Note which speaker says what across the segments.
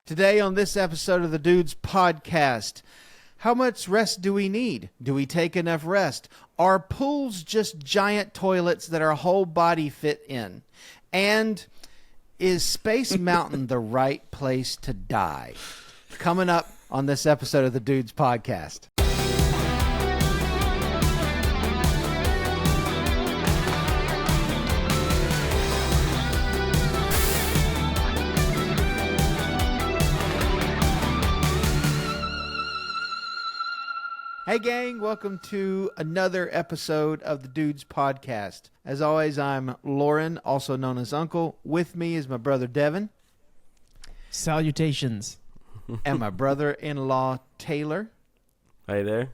Speaker 1: Today on this episode of the Dudes Podcast, how much rest do we need? Do we take enough rest? Are pools just giant toilets that our whole body fit in? And is Space Mountain the right place to die? Coming up on this episode of the Dudes Podcast. Hey gang, welcome to another episode of the Dudes Podcast. As always, I'm Loren, also known as Uncle. With me is my brother Devin.
Speaker 2: Salutations.
Speaker 1: And my brother-in-law Taylor.
Speaker 3: Hey there.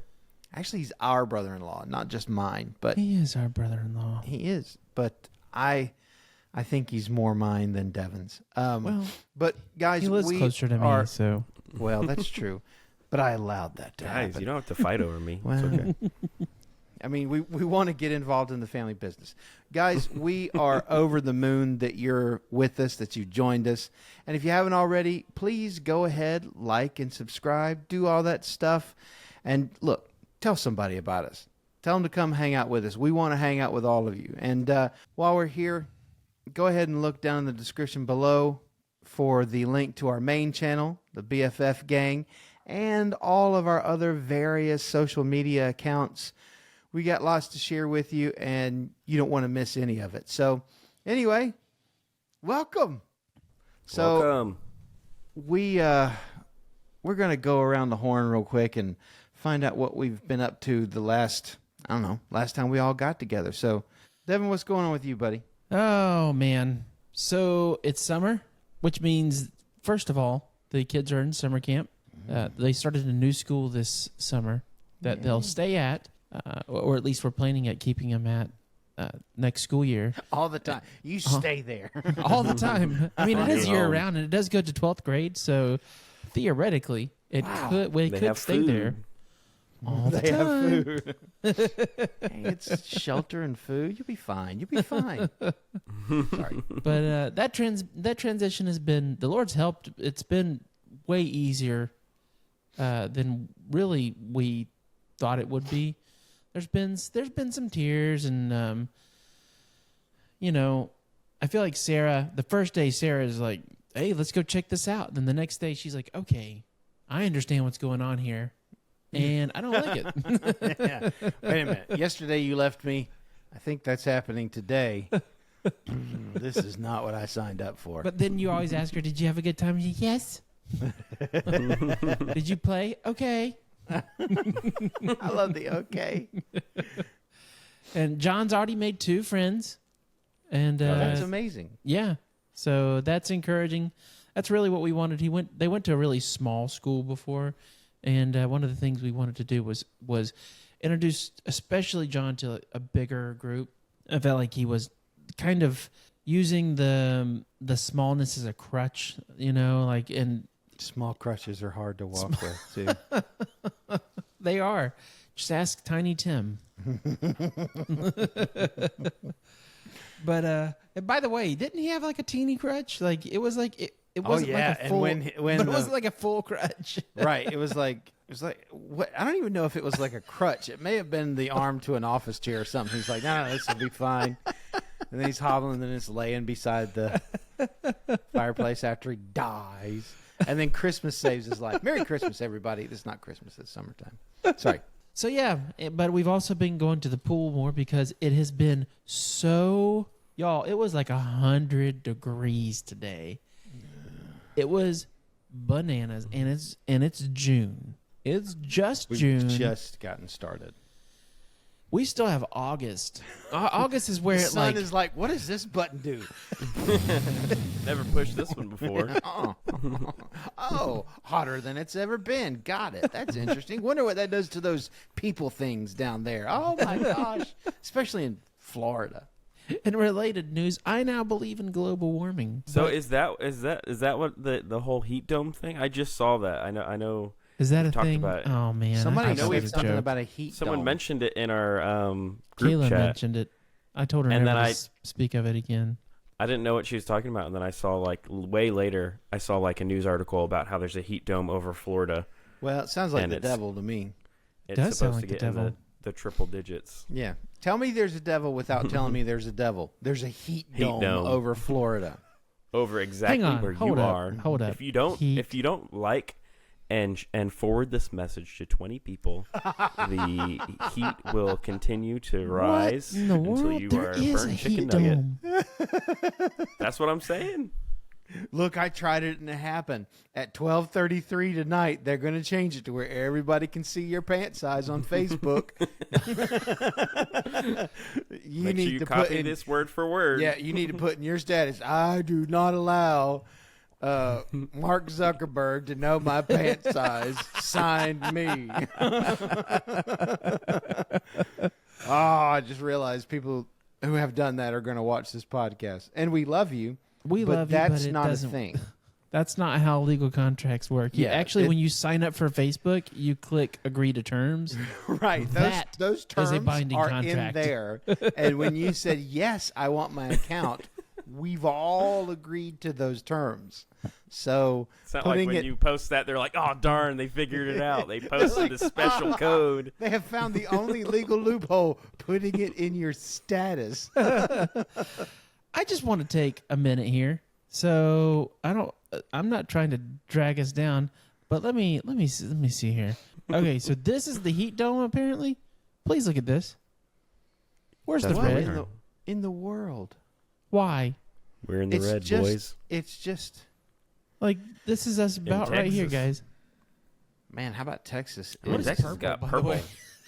Speaker 1: Actually, he's our brother-in-law, not just mine. But
Speaker 2: He is our brother-in-law.
Speaker 1: he is, but I think he's more mine than Devin's. But guys,
Speaker 2: He lives
Speaker 1: we
Speaker 2: closer to
Speaker 1: are,
Speaker 2: me, so.
Speaker 1: Well, that's true. But I allowed that to
Speaker 3: Guys,
Speaker 1: happen.
Speaker 3: you don't have to fight over me.
Speaker 1: Well,
Speaker 3: It's okay.
Speaker 1: I mean, we want to get involved in the family business. Guys, we are over the moon that you're with us, that you joined us. And if you haven't already, please go ahead, like and subscribe, do all that stuff. And look, tell somebody about us. Tell them to come hang out with us. We want to hang out with all of you. And while we're here, go ahead and look down in the description below for the link to our main channel, the BFF Gang, and all of our other various social media accounts. We got lots to share with you, and you don't want to miss any of it. So, anyway, welcome. So,
Speaker 3: Welcome.
Speaker 1: we're going to go around the horn real quick and find out what we've been up to the last time we all got together. So, Devin, what's going on with you, buddy?
Speaker 2: Oh, man. So, it's summer, which means, first of all, the kids are in summer camp. They started a new school this summer that they'll stay at, or at least we're planning at keeping them at next school year.
Speaker 1: All the time. You stay there.
Speaker 2: All the time. I mean, it is year-round, and it does go to 12th grade, so theoretically, we
Speaker 3: They
Speaker 2: could
Speaker 3: have
Speaker 2: stay
Speaker 3: food.
Speaker 2: there all the
Speaker 1: They
Speaker 2: time.
Speaker 1: have food. Hey, it's shelter and food. You'll be fine. You'll be fine. Sorry.
Speaker 2: But that transition has been, the Lord's helped. It's been way easier than really we thought it would be. There's been some tears, and I feel like Sarah. The first day, Sarah is like, "Hey, let's go check this out." Then the next day, she's like, "Okay, I understand what's going on here, and I don't like it."
Speaker 1: Yeah. Wait a minute. Yesterday you left me. I think that's happening today. This is not what I signed up for.
Speaker 2: But then you always ask her, "Did you have a good time?" And she, yes. Did you play? Okay.
Speaker 1: I love the okay.
Speaker 2: And John's already made 2 friends, and
Speaker 1: That's amazing.
Speaker 2: yeah, so that's encouraging. That's really what we wanted. They went to a really small school before, and one of the things we wanted to do was introduce, especially John, to a bigger group. I felt like he was kind of using the smallness as a crutch, and
Speaker 1: Small crutches are hard to walk with, too.
Speaker 2: they are. Just ask Tiny Tim. But and by the way, didn't he have like a teeny crutch? Like it was like it wasn't like a full,
Speaker 1: and when
Speaker 2: but it wasn't like a full crutch.
Speaker 1: right, it was like what? I don't even know if it was like a crutch. It may have been the arm to an office chair or something. He's like, no, this will be fine. And then he's hobbling, and then it's laying beside the fireplace after he dies. And then Christmas saves his life. Merry Christmas, everybody. It's not Christmas, it's summertime. Sorry.
Speaker 2: So yeah, but we've also been going to the pool more because it has been so, y'all, it was like 100 degrees today. It was bananas, and it's June. It's just June.
Speaker 1: We've just gotten started.
Speaker 2: We still have August. August is where
Speaker 1: The
Speaker 2: it
Speaker 1: sun is like, what does this button do?
Speaker 3: Never pushed this one before.
Speaker 1: Oh, hotter than it's ever been. Got it. That's interesting. Wonder what that does to those people things down there. Oh my gosh. Especially in Florida.
Speaker 2: In related news, I now believe in global warming.
Speaker 3: So is that what the whole heat dome thing? I just saw that. I know.
Speaker 2: Is that a
Speaker 3: talked
Speaker 2: thing?
Speaker 3: about it.
Speaker 2: Oh man,
Speaker 1: Somebody
Speaker 2: I thought
Speaker 1: know
Speaker 2: it was a
Speaker 1: something
Speaker 2: joke.
Speaker 1: about a heat
Speaker 3: Someone
Speaker 1: dome.
Speaker 3: mentioned it in our group
Speaker 2: Kayla
Speaker 3: chat.
Speaker 2: mentioned it. I told her
Speaker 3: And
Speaker 2: never
Speaker 3: then
Speaker 2: to speak of it again.
Speaker 3: I didn't know what she was talking about, and then I saw like way later, I saw like a news article about how there's a heat dome over Florida.
Speaker 1: Well, it sounds like
Speaker 3: And
Speaker 1: the
Speaker 3: it's-
Speaker 1: devil to me.
Speaker 3: It's
Speaker 2: Does sound
Speaker 3: supposed
Speaker 2: like
Speaker 3: to
Speaker 2: the
Speaker 3: get in
Speaker 2: devil.
Speaker 3: the triple digits.
Speaker 1: Yeah. Tell me there's a devil without telling me there's a devil. There's a heat dome over Florida.
Speaker 3: Over exactly
Speaker 2: Hang on,
Speaker 3: where
Speaker 2: hold
Speaker 3: you
Speaker 2: up,
Speaker 3: are.
Speaker 2: hold up.
Speaker 3: If you don't like and forward this message to 20 people, the heat will continue to rise
Speaker 2: What in the
Speaker 3: until
Speaker 2: world?
Speaker 3: you
Speaker 2: There
Speaker 3: are
Speaker 2: is a
Speaker 3: burnt chicken
Speaker 2: heat
Speaker 3: nugget.
Speaker 2: dome.
Speaker 3: That's what I'm saying.
Speaker 1: Look, I tried it and it happened. At 12:33 tonight, they're going to change it to where everybody can see your pant size on Facebook.
Speaker 3: Make sure you copy this word for word.
Speaker 1: Yeah, you need to put in your status, I do not allow Mark Zuckerberg to know my pant size. Signed me. I just realized people who have done that are going to watch this podcast. And we love you.
Speaker 2: We
Speaker 1: but
Speaker 2: love you,
Speaker 1: that's
Speaker 2: but it
Speaker 1: not
Speaker 2: doesn't.
Speaker 1: a thing.
Speaker 2: That's not how legal contracts work.
Speaker 1: Yeah,
Speaker 2: Actually, when you sign up for Facebook, you click agree to terms.
Speaker 1: Right.
Speaker 2: That
Speaker 1: Those
Speaker 2: is
Speaker 1: terms
Speaker 2: a binding
Speaker 1: are
Speaker 2: contract.
Speaker 1: in there. And when you said, yes, I want my account, we've all agreed to those terms. So
Speaker 3: It's not like when you post that, they're like, oh, darn, they figured it out. They posted a special code.
Speaker 1: they have found the only legal loophole, putting it in your status.
Speaker 2: I just want to take a minute here. So I'm not trying to drag us down, but let me see here. Okay, so this is the heat dome apparently. Please look at this. Where's
Speaker 3: That's
Speaker 2: the
Speaker 3: what
Speaker 2: red?
Speaker 3: we are.
Speaker 1: In the world.
Speaker 2: Why?
Speaker 3: We're in the red, boys.
Speaker 1: It's just,
Speaker 2: Like this is us about right here,
Speaker 3: Texas.
Speaker 2: guys.
Speaker 1: man, how about Texas?
Speaker 3: Well,
Speaker 1: It's
Speaker 3: Texas
Speaker 2: purple,
Speaker 3: got
Speaker 2: by the
Speaker 3: purple.
Speaker 2: way?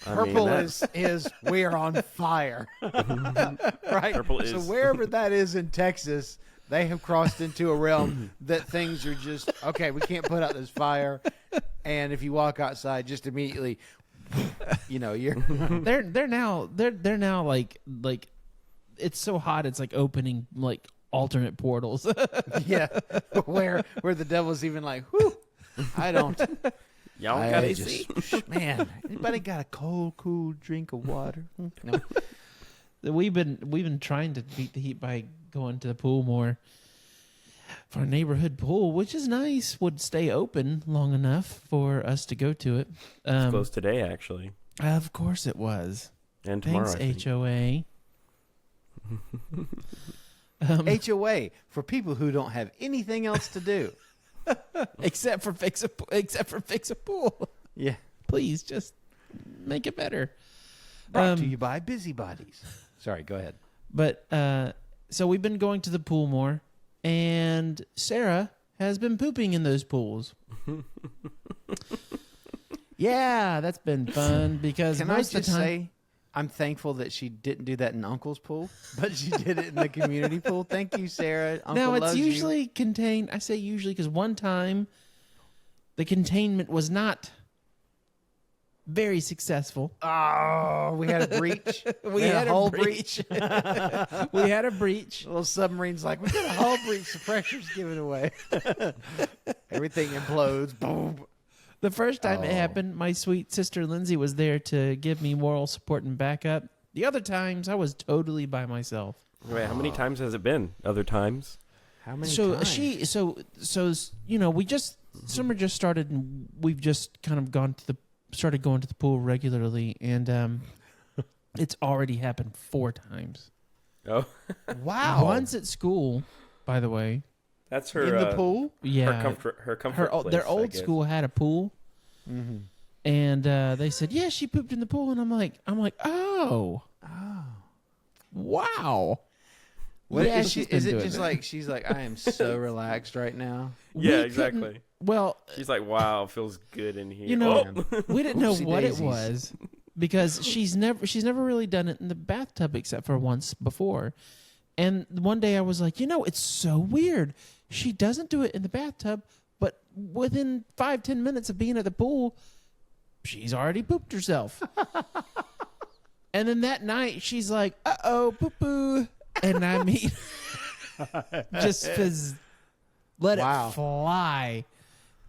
Speaker 3: I mean,
Speaker 1: Purple
Speaker 3: that's-
Speaker 1: is we are on fire. Right?
Speaker 3: Purple
Speaker 1: So
Speaker 3: is.
Speaker 1: wherever that is in Texas, they have crossed into a realm that things are just, okay, we can't put out this fire. And if you walk outside, just immediately, you're
Speaker 2: They're now like it's so hot it's like opening like alternate portals.
Speaker 1: yeah, where the devil's even like, whew, I don't.
Speaker 3: Y'all
Speaker 1: I
Speaker 3: got
Speaker 1: just-
Speaker 3: AC?
Speaker 1: Man, anybody got a cold, cool drink of water? No.
Speaker 2: We've been trying to beat the heat by going to the pool more. For our neighborhood pool, which is nice, would stay open long enough for us to go to it.
Speaker 3: It's closed today, actually.
Speaker 2: Of course it was.
Speaker 3: And tomorrow.
Speaker 2: Thanks,
Speaker 3: I think.
Speaker 2: HOA.
Speaker 1: HOA for people who don't have anything else to do.
Speaker 2: Except for fix a pool.
Speaker 1: Yeah.
Speaker 2: Please just make it better.
Speaker 1: Brought to you by Busybodies. Sorry, go ahead.
Speaker 2: But so we've been going to the pool more, and Sarah has been pooping in those pools. Yeah, that's been fun because
Speaker 1: Can I
Speaker 2: most of
Speaker 1: just
Speaker 2: the time,
Speaker 1: say, I'm thankful that she didn't do that in Uncle's pool, but she did it in the community pool. Thank you, Sarah. Uncle
Speaker 2: now it's
Speaker 1: loves you.
Speaker 2: usually contained. I say usually because one time the containment was not very successful.
Speaker 1: Oh, we had a breach.
Speaker 2: We had a
Speaker 1: whole
Speaker 2: breach. We had a breach.
Speaker 1: Little submarine's like, we got a hull breach. The pressure's given away. Everything implodes. Boom.
Speaker 2: The first time it
Speaker 1: Oh.
Speaker 2: happened, my sweet sister Lindsay was there to give me moral support and backup. The other times, I was totally by myself.
Speaker 3: Wait, how many times has it been? Other times?
Speaker 1: How many
Speaker 2: So
Speaker 1: times?
Speaker 2: we just summer just started, and we've just kind of started going to the pool regularly, and it's already happened 4 times.
Speaker 3: Oh,
Speaker 1: Wow.
Speaker 2: Once at school, by the way.
Speaker 3: that's her.
Speaker 1: in the pool?
Speaker 2: Yeah,
Speaker 3: Her comfort. place,
Speaker 2: their
Speaker 3: I
Speaker 2: old
Speaker 3: guess.
Speaker 2: school had a pool.
Speaker 1: Mm-hmm.
Speaker 2: And they said, "Yeah, she pooped in the pool," and I'm like, "Oh, wow."
Speaker 1: What
Speaker 2: Yeah,
Speaker 1: is
Speaker 2: she's
Speaker 1: she?
Speaker 2: been
Speaker 1: Is it
Speaker 2: doing
Speaker 1: just
Speaker 2: that.
Speaker 1: like she's like, I am so relaxed right now?
Speaker 2: We
Speaker 3: Yeah,
Speaker 2: couldn't-
Speaker 3: exactly.
Speaker 2: Well,
Speaker 3: She's like, wow, feels good in here.
Speaker 2: you know,
Speaker 3: Oh.
Speaker 2: we didn't know
Speaker 1: Whoopsie
Speaker 2: what
Speaker 1: daisies.
Speaker 2: it was because she's never really done it in the bathtub except for once before. And one day I was like, it's so weird. She doesn't do it in the bathtub, but within 5-10 minutes of being at the pool, she's already pooped herself. And then that night she's like, "Uh-oh, poo-poo." And I mean, just let
Speaker 1: Wow.
Speaker 2: it fly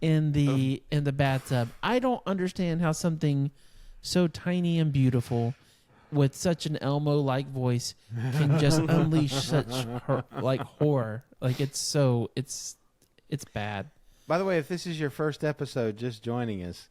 Speaker 2: in the bathtub. I don't understand how something so tiny and beautiful with such an Elmo-like voice can just unleash such horror. Like it's bad.
Speaker 1: By the way, if this is your first episode, just joining us,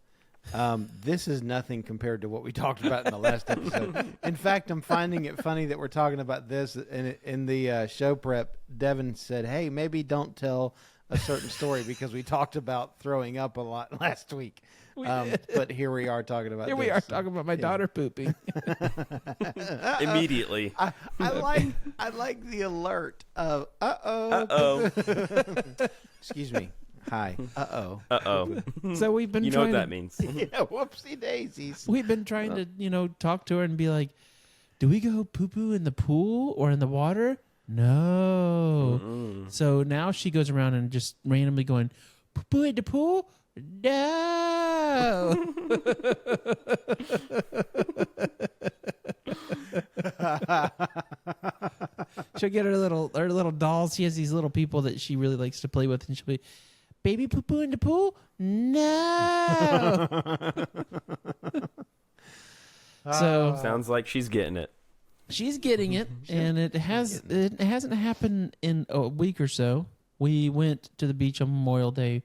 Speaker 1: this is nothing compared to what we talked about in the last episode. In fact, I'm finding it funny that we're talking about this. In the show prep, Devin said, hey, maybe don't tell a certain story because we talked about throwing up a lot last week. But here we are talking about
Speaker 2: Here
Speaker 1: this.
Speaker 2: we are talking about my daughter pooping.
Speaker 3: Immediately.
Speaker 1: I like the alert of,
Speaker 3: Uh-oh.
Speaker 1: Excuse me. Hi. Uh-oh.
Speaker 3: Uh-oh.
Speaker 2: So we've been
Speaker 3: You know
Speaker 2: trying
Speaker 3: what that
Speaker 2: to,
Speaker 3: means.
Speaker 1: Yeah, whoopsie daisies.
Speaker 2: we've been trying to, talk to her and be like, do we go poo-poo in the pool or in the water? No.
Speaker 3: Mm-mm.
Speaker 2: So now she goes around and just randomly going, poo-poo in the pool? No. She'll get her little dolls. She has these little people that she really likes to play with, and she'll be, baby poo-poo in the pool? No. So
Speaker 3: Sounds like she's getting it.
Speaker 2: she's getting it, and it hasn't happened in a week or so. We went to the beach on Memorial Day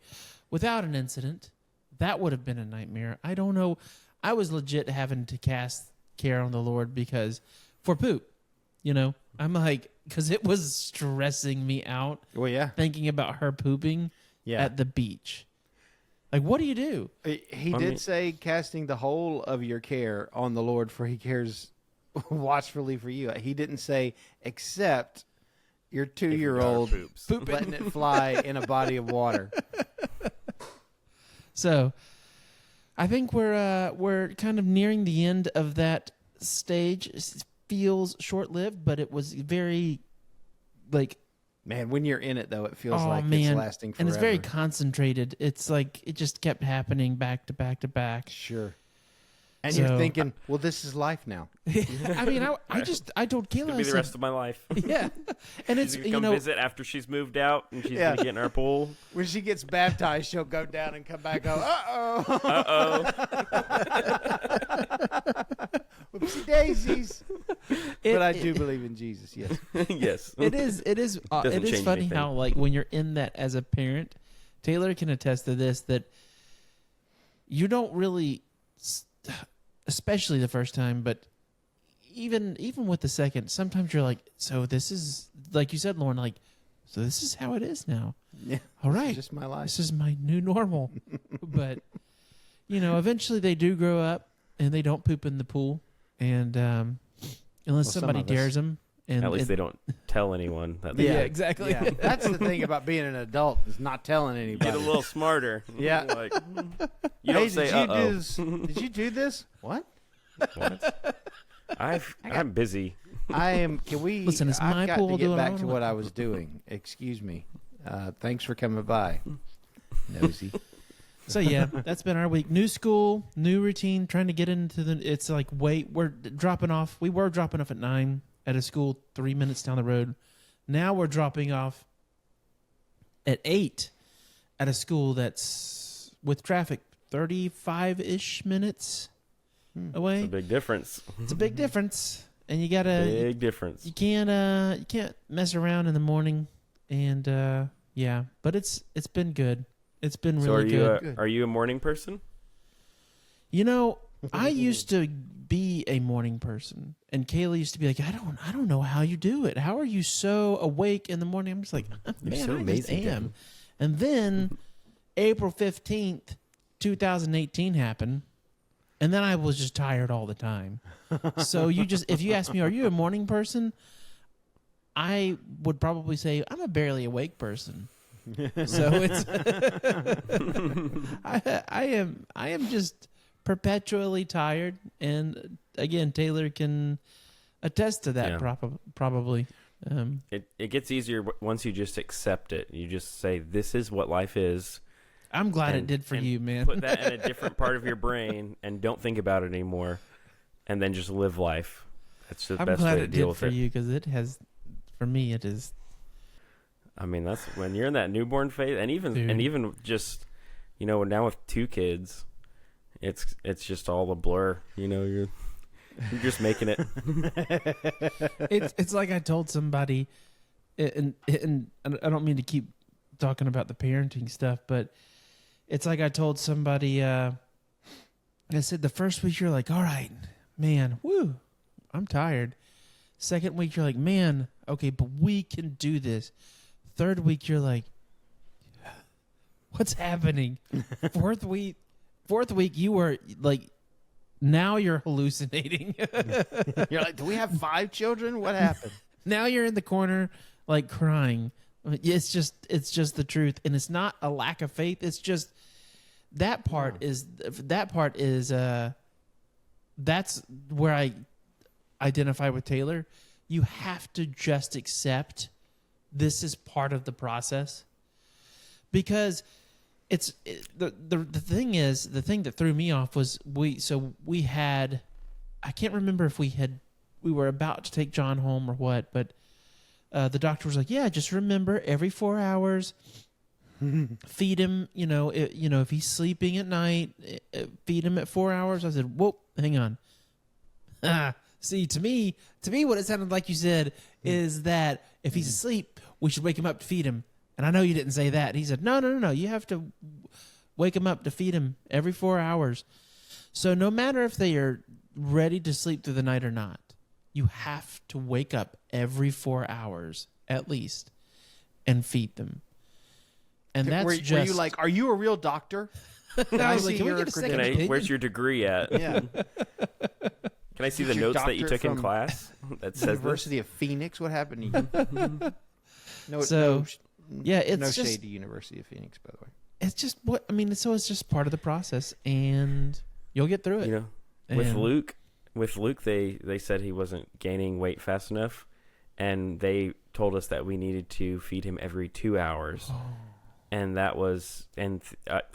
Speaker 2: without an incident. That would have been a nightmare. I don't know. I was legit having to cast care on the Lord because for poop, I'm like, because it was stressing me out
Speaker 1: Well, yeah.
Speaker 2: thinking about her pooping at the beach. Like, what do you do?
Speaker 1: He did say casting the whole of your care on the Lord, for he cares watchfully for you. He didn't say except your 2-year-old
Speaker 3: poops.
Speaker 1: letting it fly in a body of water.
Speaker 2: So, I think we're kind of nearing the end of that stage. It feels short-lived, but it was very, like,
Speaker 1: Man, when you're in it, though, it feels like
Speaker 2: man.
Speaker 1: it's lasting forever.
Speaker 2: And it's very concentrated. It's like it just kept happening back to back to back.
Speaker 1: Sure. And
Speaker 2: So-
Speaker 1: you're thinking, well, this is life now.
Speaker 2: I mean, I told Kayla,
Speaker 3: It'll
Speaker 2: I
Speaker 3: be the
Speaker 2: said,
Speaker 3: rest of my life.
Speaker 2: yeah, and it's
Speaker 3: She's gonna come visit after she's moved out, and she's gonna get in our pool.
Speaker 1: When she gets baptized, she'll go down and come back. Go, uh-oh.
Speaker 3: Uh-oh.
Speaker 1: Whoopsie daisies. But I do believe in Jesus, yes.
Speaker 3: Yes.
Speaker 2: It is
Speaker 3: Doesn't change
Speaker 2: funny
Speaker 3: anything.
Speaker 2: how, like, when you're in that as a parent, Taylor can attest to this, that you don't really, especially the first time, but even with the second, sometimes you're like, so this is, like you said, Loren, like, so this is how it is now.
Speaker 1: Yeah.
Speaker 2: All right.
Speaker 1: It's just my life.
Speaker 2: This is my new normal. But, eventually they do grow up and they don't poop in the pool. And unless
Speaker 1: some
Speaker 2: somebody
Speaker 1: of us.
Speaker 2: dares them. And
Speaker 3: At least they don't tell anyone that they
Speaker 2: Yeah,
Speaker 3: do.
Speaker 2: exactly.
Speaker 1: Yeah, that's the thing about being an adult, is not telling anybody.
Speaker 3: Get a little smarter.
Speaker 1: Yeah.
Speaker 3: Like, you don't say, uh-oh.
Speaker 1: Did you do this? What?
Speaker 3: What? I'm busy.
Speaker 1: I am. Can we?
Speaker 2: Listen, it's
Speaker 1: I've
Speaker 2: my
Speaker 1: got
Speaker 2: pool,
Speaker 1: to
Speaker 2: do
Speaker 1: get
Speaker 2: what I
Speaker 1: back to
Speaker 2: want.
Speaker 1: what I was doing. Excuse me. Thanks for coming by. Nosy.
Speaker 2: So yeah, that's been our week. New school, new routine, trying to get into it's like, we're dropping off. We were dropping off at 9 at a school 3 minutes down the road. Now we're dropping off at 8 at a school that's, with traffic, 35-ish minutes away.
Speaker 3: It's a big difference.
Speaker 2: It's a big difference. And you gotta,
Speaker 3: Big difference.
Speaker 2: you can't mess around in the morning. And yeah, but it's been good. It's been
Speaker 3: So
Speaker 2: really good.
Speaker 1: Good.
Speaker 3: are you a morning person?
Speaker 2: I used to be a morning person, and Kayla used to be like, I don't know how you do it. How are you so awake in the morning? I'm just like, man,
Speaker 3: so
Speaker 2: I just
Speaker 3: amazing,
Speaker 2: am.
Speaker 3: Devin.
Speaker 2: And then April 15th, 2018 happened, and then I was just tired all the time. So if you ask me, are you a morning person? I would probably say I'm a barely awake person. So it's I am just perpetually tired, and again, Taylor can attest to that.
Speaker 3: Yeah.
Speaker 2: Probably.
Speaker 3: It gets easier once you just accept it. You just say, "This is what life is."
Speaker 2: I'm glad it
Speaker 3: and-
Speaker 2: did for
Speaker 3: and
Speaker 2: you, man.
Speaker 3: Put that in a different part of your brain and don't think about it anymore, and then just live life. That's the
Speaker 2: I'm
Speaker 3: best
Speaker 2: glad
Speaker 3: way to
Speaker 2: it
Speaker 3: deal
Speaker 2: did
Speaker 3: with
Speaker 2: for
Speaker 3: it.
Speaker 2: you, because it has. For me, it is.
Speaker 3: I mean, that's when you're in that newborn phase, and even just, now with 2 kids, it's just all a blur. You're You're just making it.
Speaker 2: It's like I told somebody, and I don't mean to keep talking about the parenting stuff, but it's like I told somebody, I said the first week you're like, all right, man, woo, I'm tired. Second week you're like, man, okay, but we can do this. Third week you're like, what's happening? Fourth week you were like, now you're hallucinating.
Speaker 1: You're like, do we have 5 children? What happened?
Speaker 2: Now you're in the corner like crying. It's just the truth, and it's not a lack of faith. It's just that part is that's where I identify with Taylor. You have to just accept this is part of the process, because the thing that threw me off was we had, I can't remember if we were about to take John home or what, but the doctor was like, yeah, just remember every 4 hours, feed him, if he's sleeping at night, feed him at 4 hours. I said, whoa, hang on. See, to me, what it sounded like you said is that if he's asleep, we should wake him up to feed him. And I know you didn't say that. And he said, no. You have to wake him up to feed him every 4 hours. So no matter if they are ready to sleep through the night or not, you have to wake up every 4 hours at least and feed them. And that's
Speaker 1: were you like, are you a real doctor? Can I
Speaker 2: was like,
Speaker 1: see
Speaker 2: can we
Speaker 1: your
Speaker 2: get a second
Speaker 1: credentials?
Speaker 2: opinion?
Speaker 3: Where's your degree at?
Speaker 1: Yeah.
Speaker 3: Can I see the
Speaker 1: Is your
Speaker 3: notes that you
Speaker 1: doctorate
Speaker 3: took in
Speaker 1: from
Speaker 3: class that says this?
Speaker 1: University of Phoenix? What happened to you?
Speaker 2: So, yeah, it's
Speaker 1: no
Speaker 2: just-
Speaker 1: shade to University of Phoenix, by the way.
Speaker 2: It's just it's just part of the process, and you'll get through it.
Speaker 3: You know, with
Speaker 2: And-
Speaker 3: Luke, they said he wasn't gaining weight fast enough, and they told us that we needed to feed him every 2 hours, and that was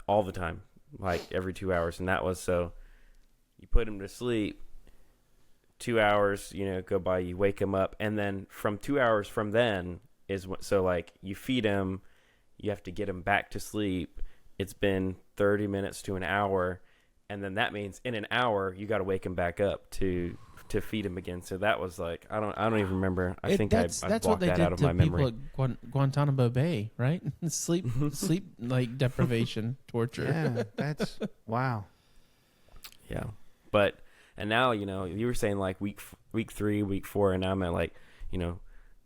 Speaker 3: all the time, like every 2 hours, and that was so. You put him to sleep. 2 hours, go by. You wake him up, and then from 2 hours from then is so like you feed him. You have to get him back to sleep. It's been 30 minutes to an hour, and then that means in an hour you got to wake him back up to feed him again. So that was like I don't even remember. I think I blocked that out of my memory.
Speaker 2: That's what they did to people at Guantanamo Bay, right? sleep like deprivation, torture.
Speaker 1: Yeah, that's wow.
Speaker 3: Yeah, but and now you were saying like week 3, week 4, and now I'm at like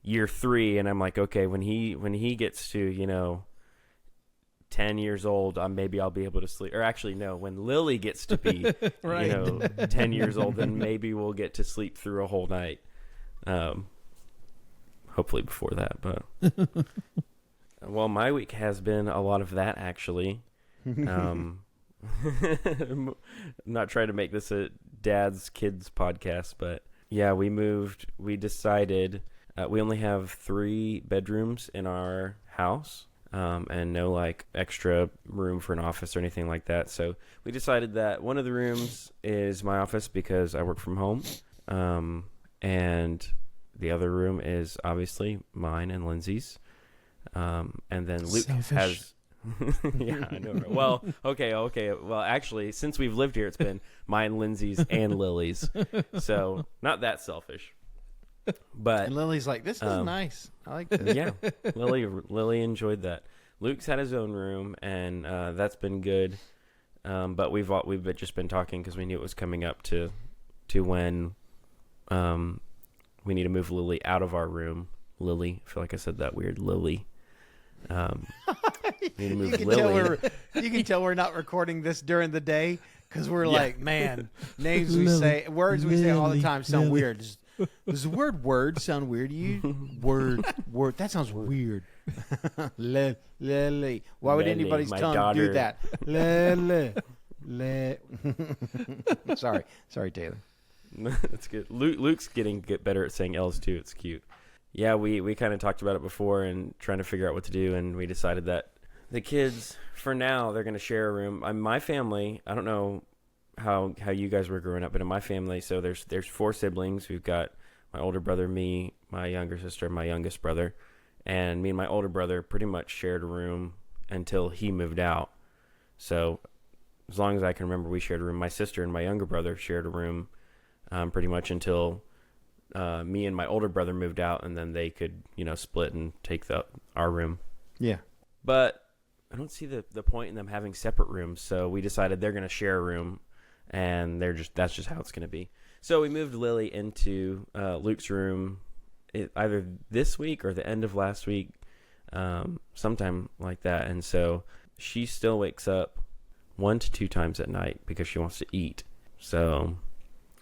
Speaker 3: year 3, and I'm like, okay, when he gets to 10 years old, maybe I'll be able to sleep. Or actually, no, when Lily gets to be
Speaker 2: Right.
Speaker 3: 10 years old, then maybe we'll get to sleep through a whole night. Hopefully before that, but well, my week has been a lot of that actually. I'm not trying to make this a dad's kids podcast, but yeah, we decided we only have 3 bedrooms in our house, and no like extra room for an office or anything like that. So we decided that one of the rooms is my office because I work from home, and the other room is obviously mine and Lindsay's, and then Luke has yeah, I know. Right? Well, okay. Well, actually, since we've lived here, it's been mine, Lindsay's, and Lily's. So not that selfish. But
Speaker 1: And Lily's like, this is nice. I like this.
Speaker 3: yeah, Lily enjoyed that. Luke's had his own room, and that's been good. But we've just been talking because we knew it was coming up to when we need to move Lily out of our room. Lily, I feel like I said that weird. Lily. We need to move Lily.
Speaker 1: You can tell we're not recording this during the day because we're like, man, names we say, words we say all the time sound weird. Does the word "word" sound weird to you? Word. That sounds weird. Lily. Why would
Speaker 3: Lily,
Speaker 1: anybody's
Speaker 3: my
Speaker 1: tongue
Speaker 3: daughter.
Speaker 1: do that? Lily. Sorry, Taylor.
Speaker 3: That's good. Luke's getting better at saying L's too. It's cute. Yeah, we kind of talked about it before and trying to figure out what to do, and we decided that the kids, for now, they're going to share a room. My family, I don't know how you guys were growing up, but in my family, so there's 4 siblings. We've got my older brother, me, my younger sister, my youngest brother, and me and my older brother pretty much shared a room until he moved out. So as long as I can remember, we shared a room. My sister and my younger brother shared a room pretty much until me and my older brother moved out, and then they could, split and take our room.
Speaker 1: Yeah.
Speaker 3: But I don't see the point in them having separate rooms, so we decided they're going to share a room, and that's just how it's going to be. So we moved Lily into Luke's room either this week or the end of last week, sometime like that. And so she still wakes up 1 to 2 times at night because she wants to eat. So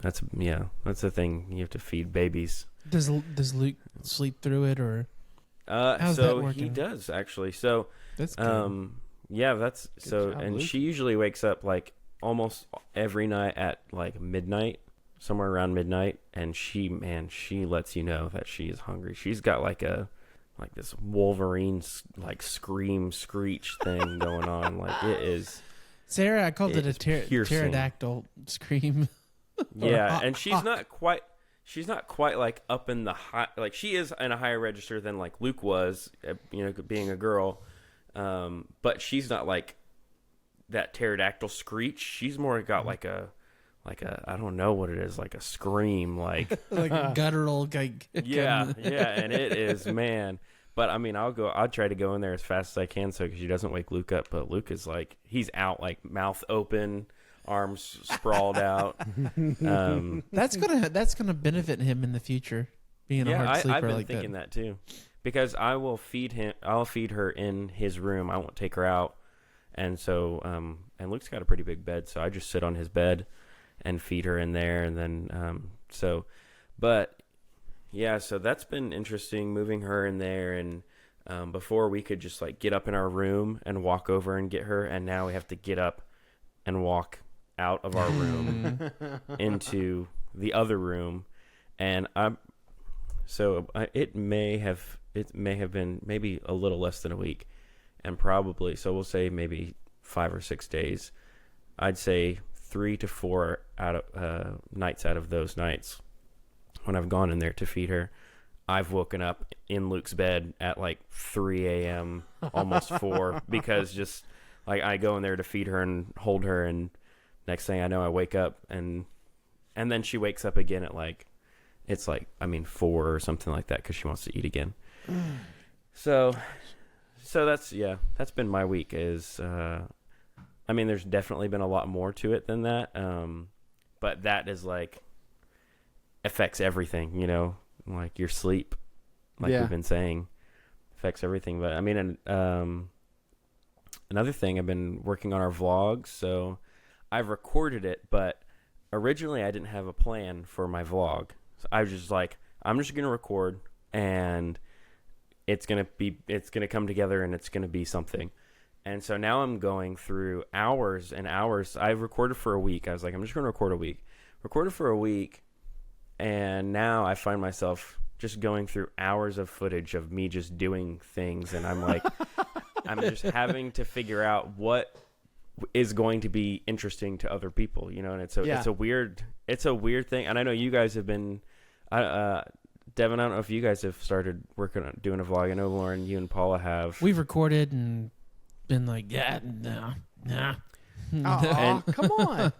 Speaker 3: that's the thing. You have to feed babies.
Speaker 2: Does Luke sleep through it, or how's that working?
Speaker 3: He does actually. So
Speaker 2: that's good.
Speaker 3: That's
Speaker 2: Good
Speaker 3: so.
Speaker 2: job,
Speaker 3: And
Speaker 2: Luke.
Speaker 3: she usually wakes up like almost every night at like midnight, somewhere around midnight, and she lets you know that she is hungry. She's got like this Wolverine like screech thing going on. Like it is.
Speaker 2: Sarah, I called it a
Speaker 3: piercing.
Speaker 2: pterodactyl scream.
Speaker 3: Yeah, and she's not quite like up in the high, like she is in a higher register than like Luke was, being a girl. But she's not like that pterodactyl screech. She's more got like a I don't know what it is, like a scream, like
Speaker 2: Like a guttural, like
Speaker 3: yeah, and it is, man. But I mean, I'll try to go in there as fast as I can so she doesn't wake Luke up. But Luke is like, he's out, like mouth open, arms sprawled out.
Speaker 2: That's gonna benefit him in the future, being a hard sleeper
Speaker 3: I've been
Speaker 2: like
Speaker 3: thinking
Speaker 2: that.
Speaker 3: that too, because I'll feed her in his room. I won't take her out, and so and Luke's got a pretty big bed, so I just sit on his bed and feed her in there, and then so that's been interesting, moving her in there. And before we could just like get up in our room and walk over and get her, and now we have to get up and walk out of our room into the other room. And it may have been maybe a little less than a week, and probably, so we'll say maybe 5 or 6 days. I'd say 3 to 4 nights out of those nights when I've gone in there to feed her, I've woken up in Luke's bed at like 3 a.m., almost 4, because just like I go in there to feed her and hold her, and next thing I know, I wake up, and then she wakes up again at like, it's like, 4 or something like that, because she wants to eat again. So that's been my week. Is there's definitely been a lot more to it than that, but that is like affects everything, like your sleep, like we've been saying, affects everything. But another thing, I've been working on our vlogs, so I've recorded it, but originally I didn't have a plan for my vlog. So I was just like, I'm just gonna record, and it's gonna come together, and it's gonna be something. And so now I'm going through hours and hours. I recorded for a week. I was like, I'm just gonna record a week. Recorded for a week, and now I find myself just going through hours of footage of me just doing things, and I'm like, I'm just having to figure out what is going to be interesting to other people, and it's a weird thing. And I know you guys have been, Devin, I don't know if you guys have started working on doing a vlog. I know, Loren, you and Paula have.
Speaker 2: We've recorded and been like, nah.
Speaker 1: Oh, come on.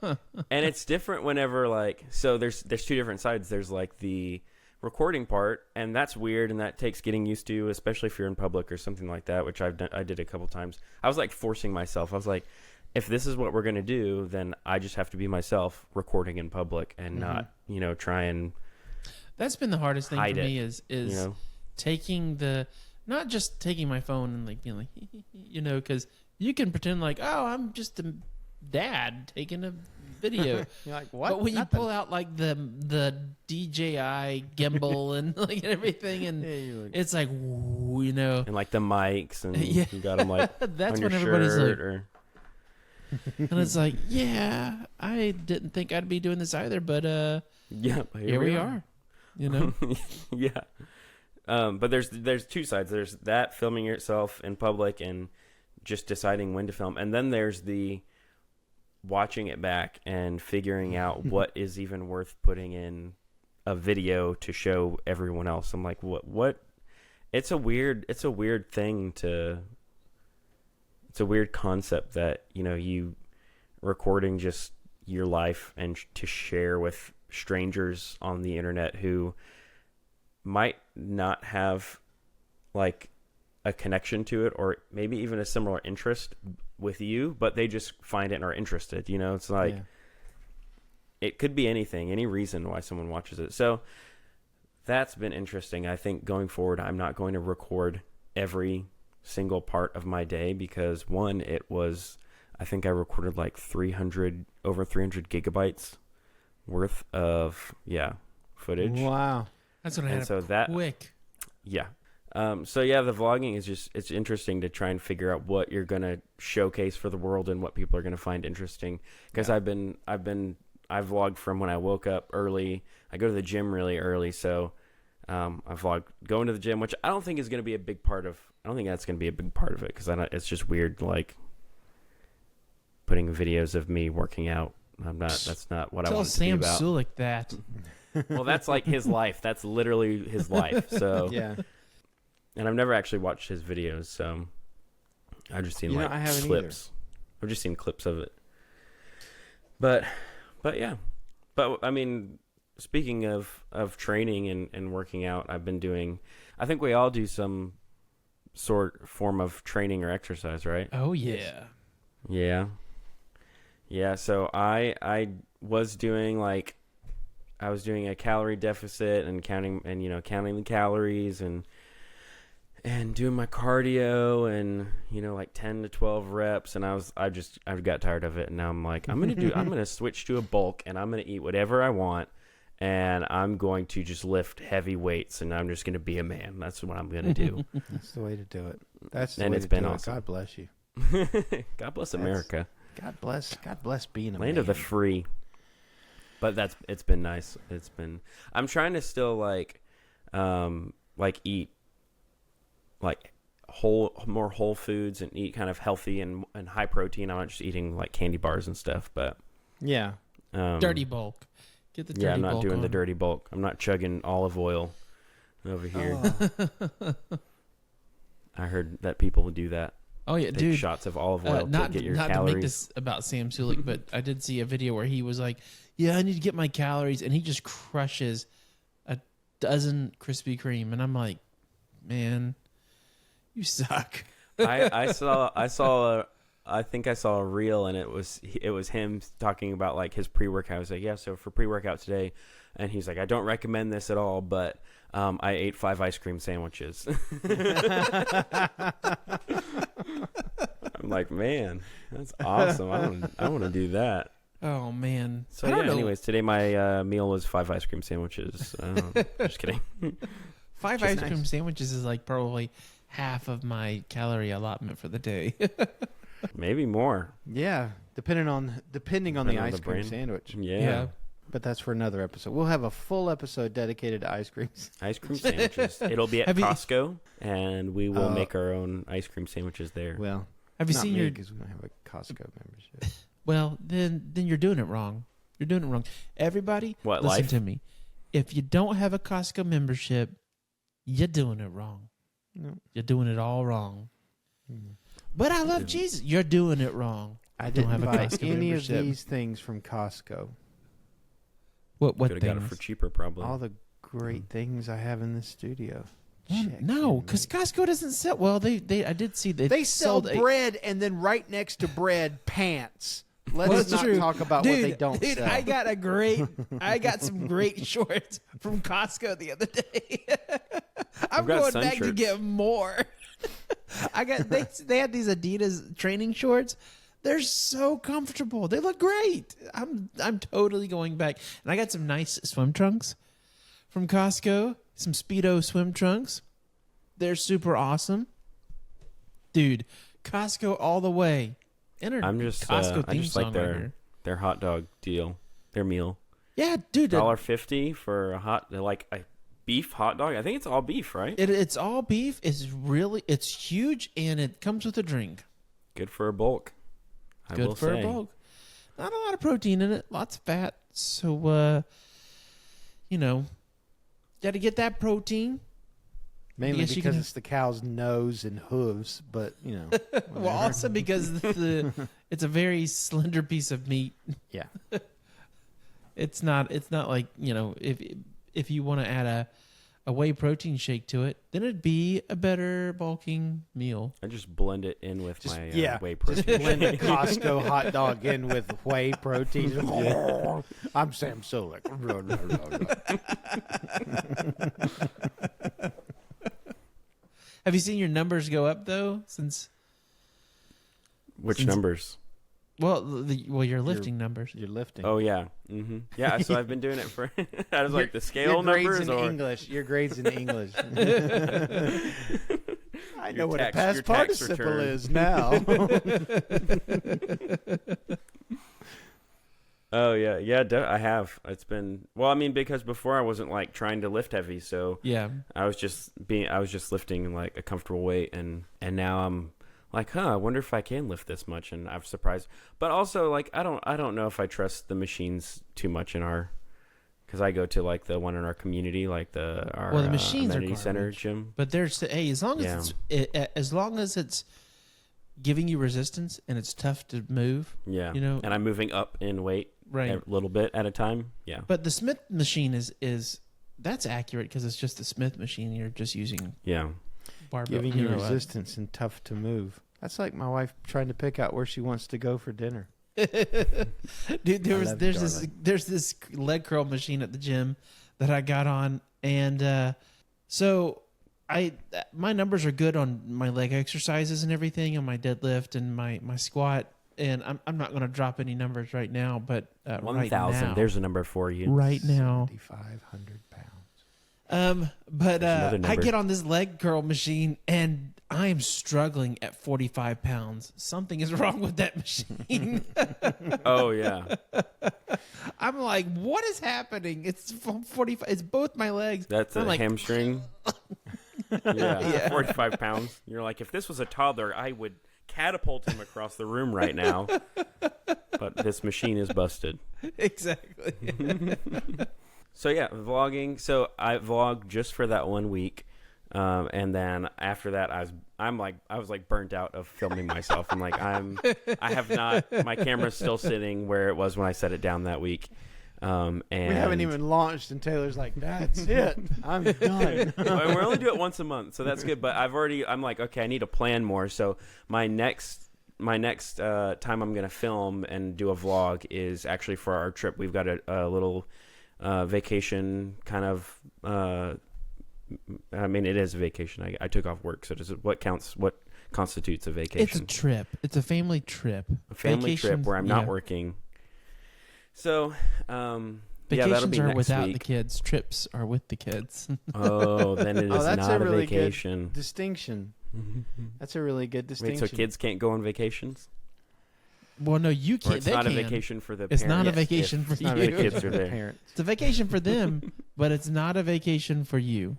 Speaker 3: And it's different whenever, like, so there's 2 different sides. There's like the recording part, and that's weird, and that takes getting used to, especially if you're in public or something like that, which I did a couple times. I was like forcing myself. I was like, if this is what we're going to do, then I just have to be myself recording in public and not, try and.
Speaker 2: That's been the hardest thing for me is taking not just taking my phone and like being like, because you can pretend like, oh, I'm just a dad taking a video.
Speaker 1: You're like, what?
Speaker 2: But when you pull out like the DJI gimbal and like everything, and it's like,
Speaker 3: and like the mics, and
Speaker 2: Yeah.
Speaker 3: you got them like
Speaker 2: That's
Speaker 3: on your
Speaker 2: when everybody's
Speaker 3: shirt,
Speaker 2: like-
Speaker 3: or
Speaker 2: and it's like, yeah, I didn't think I'd be doing this either, but
Speaker 3: yeah,
Speaker 2: here we are.
Speaker 3: Yeah. But there's 2 sides. There's that, filming yourself in public and just deciding when to film, and then there's the watching it back and figuring out what is even worth putting in a video to show everyone else. I'm like, what? It's a weird thing to. It's a weird concept that you recording just your life and to share with strangers on the internet who might not have like a connection to it, or maybe even a similar interest with you, but they just find it and are interested. You know, it's like it could be anything, any reason why someone watches it. So that's been interesting. I think going forward, I'm not going to record every single part of my day because one, I think I recorded like over 300 gigabytes worth of footage.
Speaker 1: Wow.
Speaker 2: That's what I had.
Speaker 3: So that
Speaker 2: quick.
Speaker 3: Yeah. So yeah, the vlogging is it's interesting to try and figure out what you're gonna showcase for the world and what people are gonna find interesting. Because I've vlogged from when I woke up early. I go to the gym really early, so I vlog going to the gym, which I don't think is gonna be a big part of. I don't think that's gonna be a big part of it because it's just weird, like putting videos of me working out. That's not what I want it to be about.
Speaker 2: Tell Sam Sulik that.
Speaker 3: Well, that's like his life. That's literally his life. So
Speaker 1: Yeah.
Speaker 3: And I've never actually watched his videos, so I've just seen
Speaker 1: I haven't
Speaker 3: clips. I've just seen clips of it. But yeah. But I mean, speaking of training and working out, I think we all do some form of training or exercise, right?
Speaker 2: Oh yeah.
Speaker 3: Yeah. Yeah, so I was doing a calorie deficit and counting the calories and doing my cardio and like 10 to 12 reps, and I got tired of it, and now I'm like I'm going to switch to a bulk, and I'm going to eat whatever I want, and I'm going to just lift heavy weights, and I'm just going to be a man. That's what I'm going to do.
Speaker 1: That's the way to do it. That's the
Speaker 3: and
Speaker 1: way
Speaker 3: it's
Speaker 1: to
Speaker 3: been
Speaker 1: do
Speaker 3: awesome.
Speaker 1: it. God bless you.
Speaker 3: God bless America.
Speaker 1: God bless being a
Speaker 3: Land
Speaker 1: man.
Speaker 3: of the free. But it's been nice. I'm trying to still eat like more whole foods and eat kind of healthy and high protein. I'm not just eating like candy bars and stuff, but
Speaker 1: Yeah.
Speaker 2: Dirty bulk. Get the dirty bulk.
Speaker 3: I'm not doing
Speaker 2: on.
Speaker 3: the dirty bulk. I'm not chugging olive oil over here.
Speaker 1: Oh.
Speaker 3: I heard that people do that.
Speaker 2: Oh yeah,
Speaker 3: Take
Speaker 2: dude.
Speaker 3: shots of olive oil to get your
Speaker 2: not
Speaker 3: calories.
Speaker 2: to make this about Sam Sulik, but I did see a video where he was like, "Yeah, I need to get my calories," and he just crushes a dozen Krispy Kreme, and I'm like, "Man, you suck."
Speaker 3: I think I saw a reel, and it was him talking about like his pre-workout. I was like, yeah, so for pre-workout today, and he's like, I don't recommend this at all, but I ate 5 ice cream sandwiches. I'm like, man, that's awesome. I want to do that.
Speaker 2: Oh man.
Speaker 3: So
Speaker 2: I don't know.
Speaker 3: anyways, today my meal was 5 ice cream sandwiches. Just kidding.
Speaker 2: 5 ice cream sandwiches is like probably half of my calorie allotment for the day.
Speaker 3: Maybe more.
Speaker 1: Yeah, depending on the ice cream
Speaker 3: brand.
Speaker 1: sandwich.
Speaker 3: Yeah.
Speaker 1: But that's for another episode. We'll have a full episode dedicated to ice creams.
Speaker 3: Ice cream sandwiches. It'll be at Costco, and we will make our own ice cream sandwiches there.
Speaker 1: Well,
Speaker 2: Have you
Speaker 1: not
Speaker 2: seen
Speaker 1: me,
Speaker 2: your?
Speaker 1: because we don't have a Costco membership.
Speaker 2: Well, then you're doing it wrong. You're doing it wrong. Everybody,
Speaker 3: What,
Speaker 2: listen
Speaker 3: life?
Speaker 2: to me. If you don't have a Costco membership, you're doing it wrong.
Speaker 1: No.
Speaker 2: You're doing it all wrong.
Speaker 1: Mm.
Speaker 2: But I love Jesus. You're doing it wrong.
Speaker 1: I
Speaker 2: Don't
Speaker 1: didn't
Speaker 2: have a
Speaker 1: buy
Speaker 2: Costco
Speaker 1: any
Speaker 2: membership.
Speaker 1: of these things from Costco.
Speaker 2: What
Speaker 3: Could have got it
Speaker 2: things?
Speaker 3: for cheaper, probably.
Speaker 1: All the great things I have in the studio. Check
Speaker 2: No,
Speaker 1: in,
Speaker 2: because
Speaker 1: man.
Speaker 2: Costco doesn't sell. Well, they I did see
Speaker 1: They sell
Speaker 2: sold
Speaker 1: bread, and then right next to bread, pants. Let's
Speaker 2: Well, that's
Speaker 1: not
Speaker 2: true.
Speaker 1: talk about
Speaker 2: Dude,
Speaker 1: what they don't
Speaker 2: dude,
Speaker 1: sell.
Speaker 2: I got some great shorts from Costco the other day. I'm
Speaker 3: got
Speaker 2: going
Speaker 3: sun
Speaker 2: back to
Speaker 3: shirts.
Speaker 2: get more. They had these Adidas training shorts. They're so comfortable. They look great. I'm totally going back. And I got some nice swim trunks from Costco. Some Speedo swim trunks. They're super awesome. Dude, Costco all the way. Enter
Speaker 3: I'm just
Speaker 2: Costco
Speaker 3: I
Speaker 2: theme
Speaker 3: just like
Speaker 2: song right here.
Speaker 3: their hot dog deal, their meal.
Speaker 2: Yeah, dude.
Speaker 3: $1.50 for a beef hot dog. I think it's all beef, right?
Speaker 2: It's all beef. It's huge, and it comes with a drink.
Speaker 3: Good for a bulk. I will
Speaker 2: Good for
Speaker 3: say.
Speaker 2: a bulk. Not a lot of protein in it. Lots of fat. So, got to get that protein.
Speaker 1: Mainly
Speaker 2: guess you
Speaker 1: because
Speaker 2: can-
Speaker 1: it's the cow's nose and hooves, but,
Speaker 2: Well, also because it's a very slender piece of meat.
Speaker 1: Yeah.
Speaker 2: It's not like, if you want to add a whey protein shake to it, then it'd be a better bulking meal.
Speaker 3: I just blend it in with my whey
Speaker 1: Just
Speaker 3: protein.
Speaker 1: blend a Costco hot dog in with whey protein. I'm Sam Solek.
Speaker 2: Have you seen your numbers go up though
Speaker 3: Which numbers?
Speaker 2: Your lifting numbers.
Speaker 1: You're lifting.
Speaker 3: Oh yeah, yeah. So I've been doing it for. I was like the scale
Speaker 1: your grades
Speaker 3: numbers
Speaker 1: in
Speaker 3: or
Speaker 1: English. Your grades in English. I know what a
Speaker 3: your
Speaker 1: past
Speaker 3: tax
Speaker 1: participle
Speaker 3: return.
Speaker 1: is now.
Speaker 3: Oh yeah. I have. It's been because before I wasn't like trying to lift heavy, so
Speaker 2: Yeah.
Speaker 3: I was just lifting like a comfortable weight, and now I'm like, I wonder if I can lift this much, and I'm surprised. But also, like, I don't know if I trust the machines too much because I go to like the one in our community, like the
Speaker 2: machines are
Speaker 3: amenity center
Speaker 2: garbage.
Speaker 3: gym.
Speaker 2: But as long as it's giving you resistance and it's tough to move.
Speaker 3: Yeah,
Speaker 2: and
Speaker 3: I'm moving up in weight a little bit at a time. Yeah,
Speaker 2: but the Smith machine is that's accurate because it's just a Smith machine. You're just using barbell,
Speaker 1: Giving you resistance and tough to move. That's like my wife trying to pick out where she wants to go for dinner.
Speaker 2: Dude, there's this leg curl machine at the gym that I got on, and so my numbers are good on my leg exercises and everything, on my deadlift and my squat, and I'm not going to drop any numbers right now, but
Speaker 3: 1,000. There's a number for you
Speaker 2: right now.
Speaker 1: 7,500 pounds.
Speaker 2: But I get on this leg curl machine and I am struggling at 45 pounds. Something is wrong with that machine.
Speaker 3: Oh yeah.
Speaker 2: I'm like, what is happening? It's 45. It's both my legs.
Speaker 3: That's a hamstring.
Speaker 2: Yeah.
Speaker 3: 45 pounds. You're like, if this was a toddler, I would catapult him across the room right now. But this machine is busted.
Speaker 2: Exactly.
Speaker 3: So yeah, vlogging. So I vlogged just for that 1 week, and then after that, I was burnt out of filming myself. I'm like, I have not. My camera's still sitting where it was when I set it down that week. And
Speaker 1: we haven't even launched, and Taylor's like, "That's it, I'm done."
Speaker 3: we only do it once a month, so that's good. But I'm like, okay, I need to plan more. So my next time I'm gonna film and do a vlog is actually for our trip. We've got a little vacation kind of. It is a vacation. I took off work, so what constitutes a vacation?
Speaker 2: It's a trip. It's a family trip.
Speaker 3: A family trip where I'm not working. So,
Speaker 2: vacations are without
Speaker 3: week.
Speaker 2: the kids. Trips are with the kids.
Speaker 3: Oh, then it is
Speaker 1: that's
Speaker 3: not
Speaker 1: a really
Speaker 3: vacation.
Speaker 1: good distinction. That's a really good distinction.
Speaker 3: Wait, so kids can't go on vacations?
Speaker 2: Well, no, you can't.
Speaker 3: Or it's not a vacation for the
Speaker 2: It's
Speaker 3: parents.
Speaker 2: not a vacation for you.
Speaker 3: The kids are there.
Speaker 2: It's a vacation for them, but it's not a vacation for you.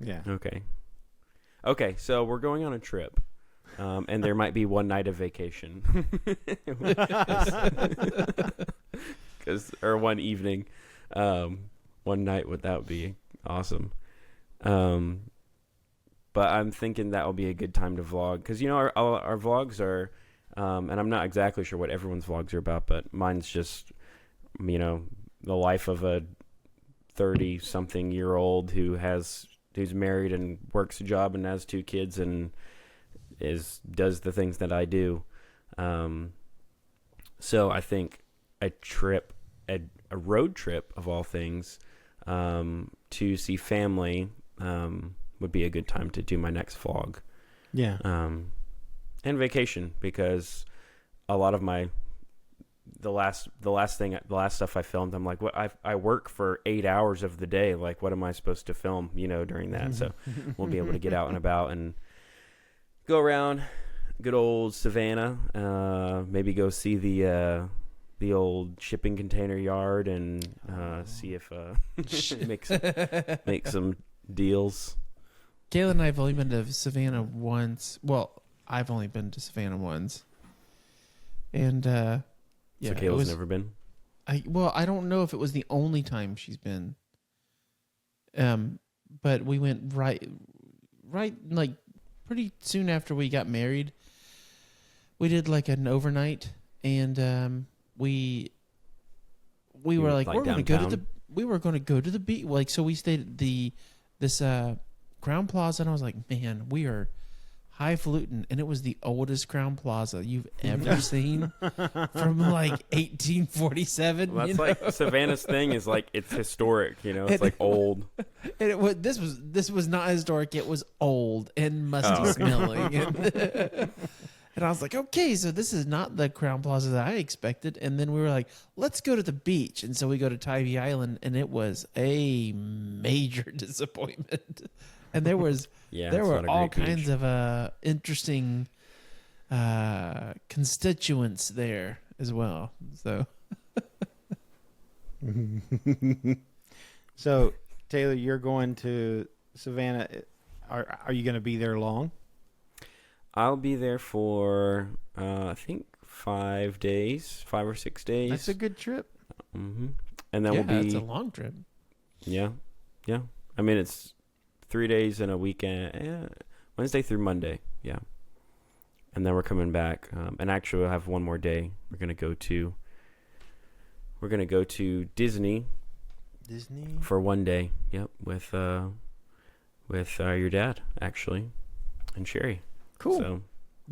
Speaker 1: Yeah.
Speaker 3: Okay, so we're going on a trip. And there might be one night of vacation. Or one evening. One night, that would be awesome. But I'm thinking that will be a good time to vlog. Because, our vlogs are, and I'm not exactly sure what everyone's vlogs are about, but mine's just, the life of a 30-something-year-old who's married and works a job and has 2 kids and does the things that I do. So I think a road trip of all things, to see family, would be a good time to do my next vlog.
Speaker 1: Yeah.
Speaker 3: And vacation, because a lot of the last stuff I filmed, I'm like, I work for 8 hours of the day. Like, what am I supposed to film, during that? So we'll be able to get out and about and go around good old Savannah, maybe go see the old shipping container yard and see if make some deals.
Speaker 2: Kayla and I have only been to Savannah once. Well, I've only been to Savannah once. And
Speaker 3: so Kayla's never been?
Speaker 2: I don't know if it was the only time she's been. But we went right like pretty soon after we got married. We did like an overnight, and we we were like, we're going to go to
Speaker 3: downtown?
Speaker 2: we were going to go to the beach. Like, so we stayed at this Crown Plaza, and I was like, man, we are highfalutin, and it was the oldest Crown Plaza you've ever seen from like 1847.
Speaker 3: Well, that's like Savannah's thing is like it's historic, it's like old.
Speaker 2: And this was not historic. It was old and musty smelling. And I was like, okay, so this is not the Crown Plaza that I expected. And then we were like, let's go to the beach. And so we go to Tybee Island, and it was a major disappointment. And there were all kinds of interesting constituents there as well. So,
Speaker 1: So Taylor, you're going to Savannah. Are you going to be there long?
Speaker 3: I'll be there for I think 5 days, 5 or 6 days.
Speaker 1: That's a good trip.
Speaker 3: Mm-hmm. And then we'll be.
Speaker 2: It's a long trip.
Speaker 3: Yeah. I mean, it's 3 days and a weekend. Wednesday through Monday. Yeah. And then we're coming back. And actually, we'll have one more day. We're gonna go to Disney.
Speaker 1: Disney
Speaker 3: for 1 day. Yep, with your dad actually, and Sherry.
Speaker 1: Cool.
Speaker 3: So,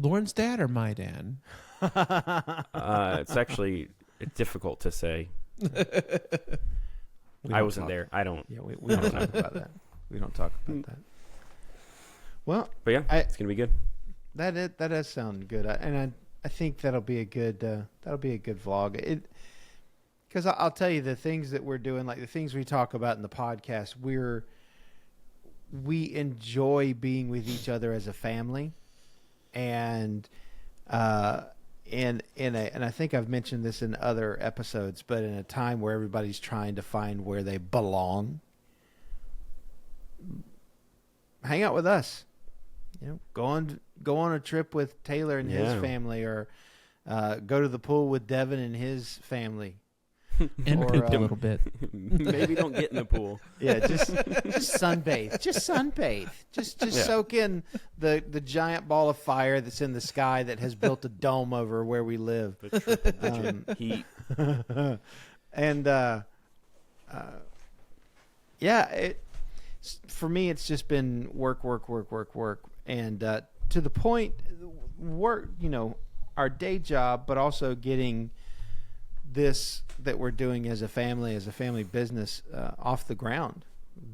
Speaker 2: Lauren's dad or my dad?
Speaker 3: it's actually difficult to say. I wasn't there. I don't.
Speaker 1: Yeah, we don't talk about that. We don't talk about that. Well,
Speaker 3: But yeah, it's gonna be good.
Speaker 1: that does sound good, I think that'll be a good vlog. Because I'll tell you the things that we're doing, like the things we talk about in the podcast, we enjoy being with each other as a family, and I think I've mentioned this in other episodes, but in a time where everybody's trying to find where they belong, hang out with us. Go on a trip with Taylor and his family, or go to the pool with Devin and his family.
Speaker 2: And
Speaker 1: Or,
Speaker 2: poop a little bit.
Speaker 3: Maybe don't get in the pool.
Speaker 1: Yeah, just sunbathe. Just sunbathe. Just soak in the giant ball of fire that's in the sky that has built a dome over where we live.
Speaker 3: The triple digit heat.
Speaker 1: And for me, it's just been work, and to the point, work. Our day job, but also getting this that we're doing as a family business off the ground,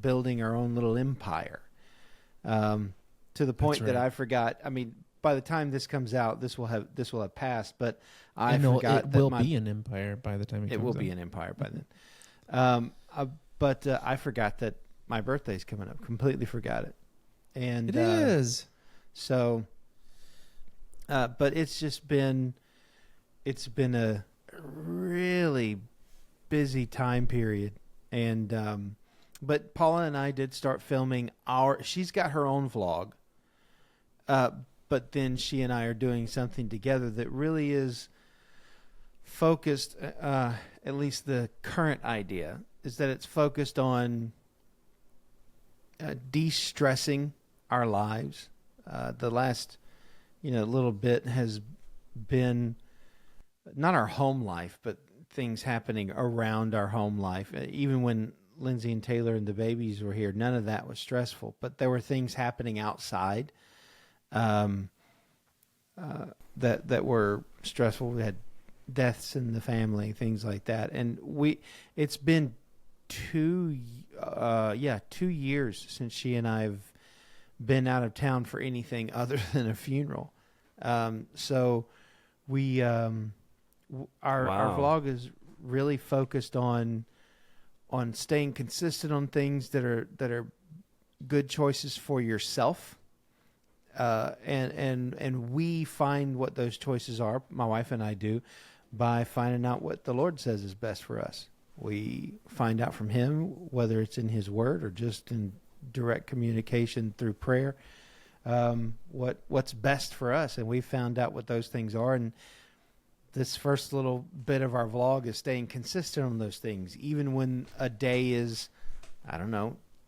Speaker 1: building our own little empire. To the point that I forgot. I mean, by the time this comes out, this will have passed. But I forgot
Speaker 2: it
Speaker 1: that
Speaker 2: will be an empire by the time it comes
Speaker 1: will
Speaker 2: out.
Speaker 1: be an empire by then. But I forgot that my birthday's coming up. Completely forgot it. And
Speaker 2: It is.
Speaker 1: So, but it's been a really busy time period, and but Paula and I did start filming she's got her own vlog, but then she and I are doing something together that really is focused, at least the current idea is that it's focused on de-stressing our lives. The last little bit has been not our home life, but things happening around our home life. Even when Lindsay and Taylor and the babies were here, none of that was stressful, but there were things happening outside that were stressful. We had deaths in the family, things like that. And it's been 2 years since she and I have been out of town for anything other than a funeral. So we, our vlog is really focused on staying consistent on things that are good choices for yourself. And we find what those choices are. My wife and I do by finding out what the Lord says is best for us. We find out from Him, whether it's in His Word or just in direct communication through prayer, what's best for us. And we found out what those things are. And this first little bit of our vlog is staying consistent on those things, even when a day is,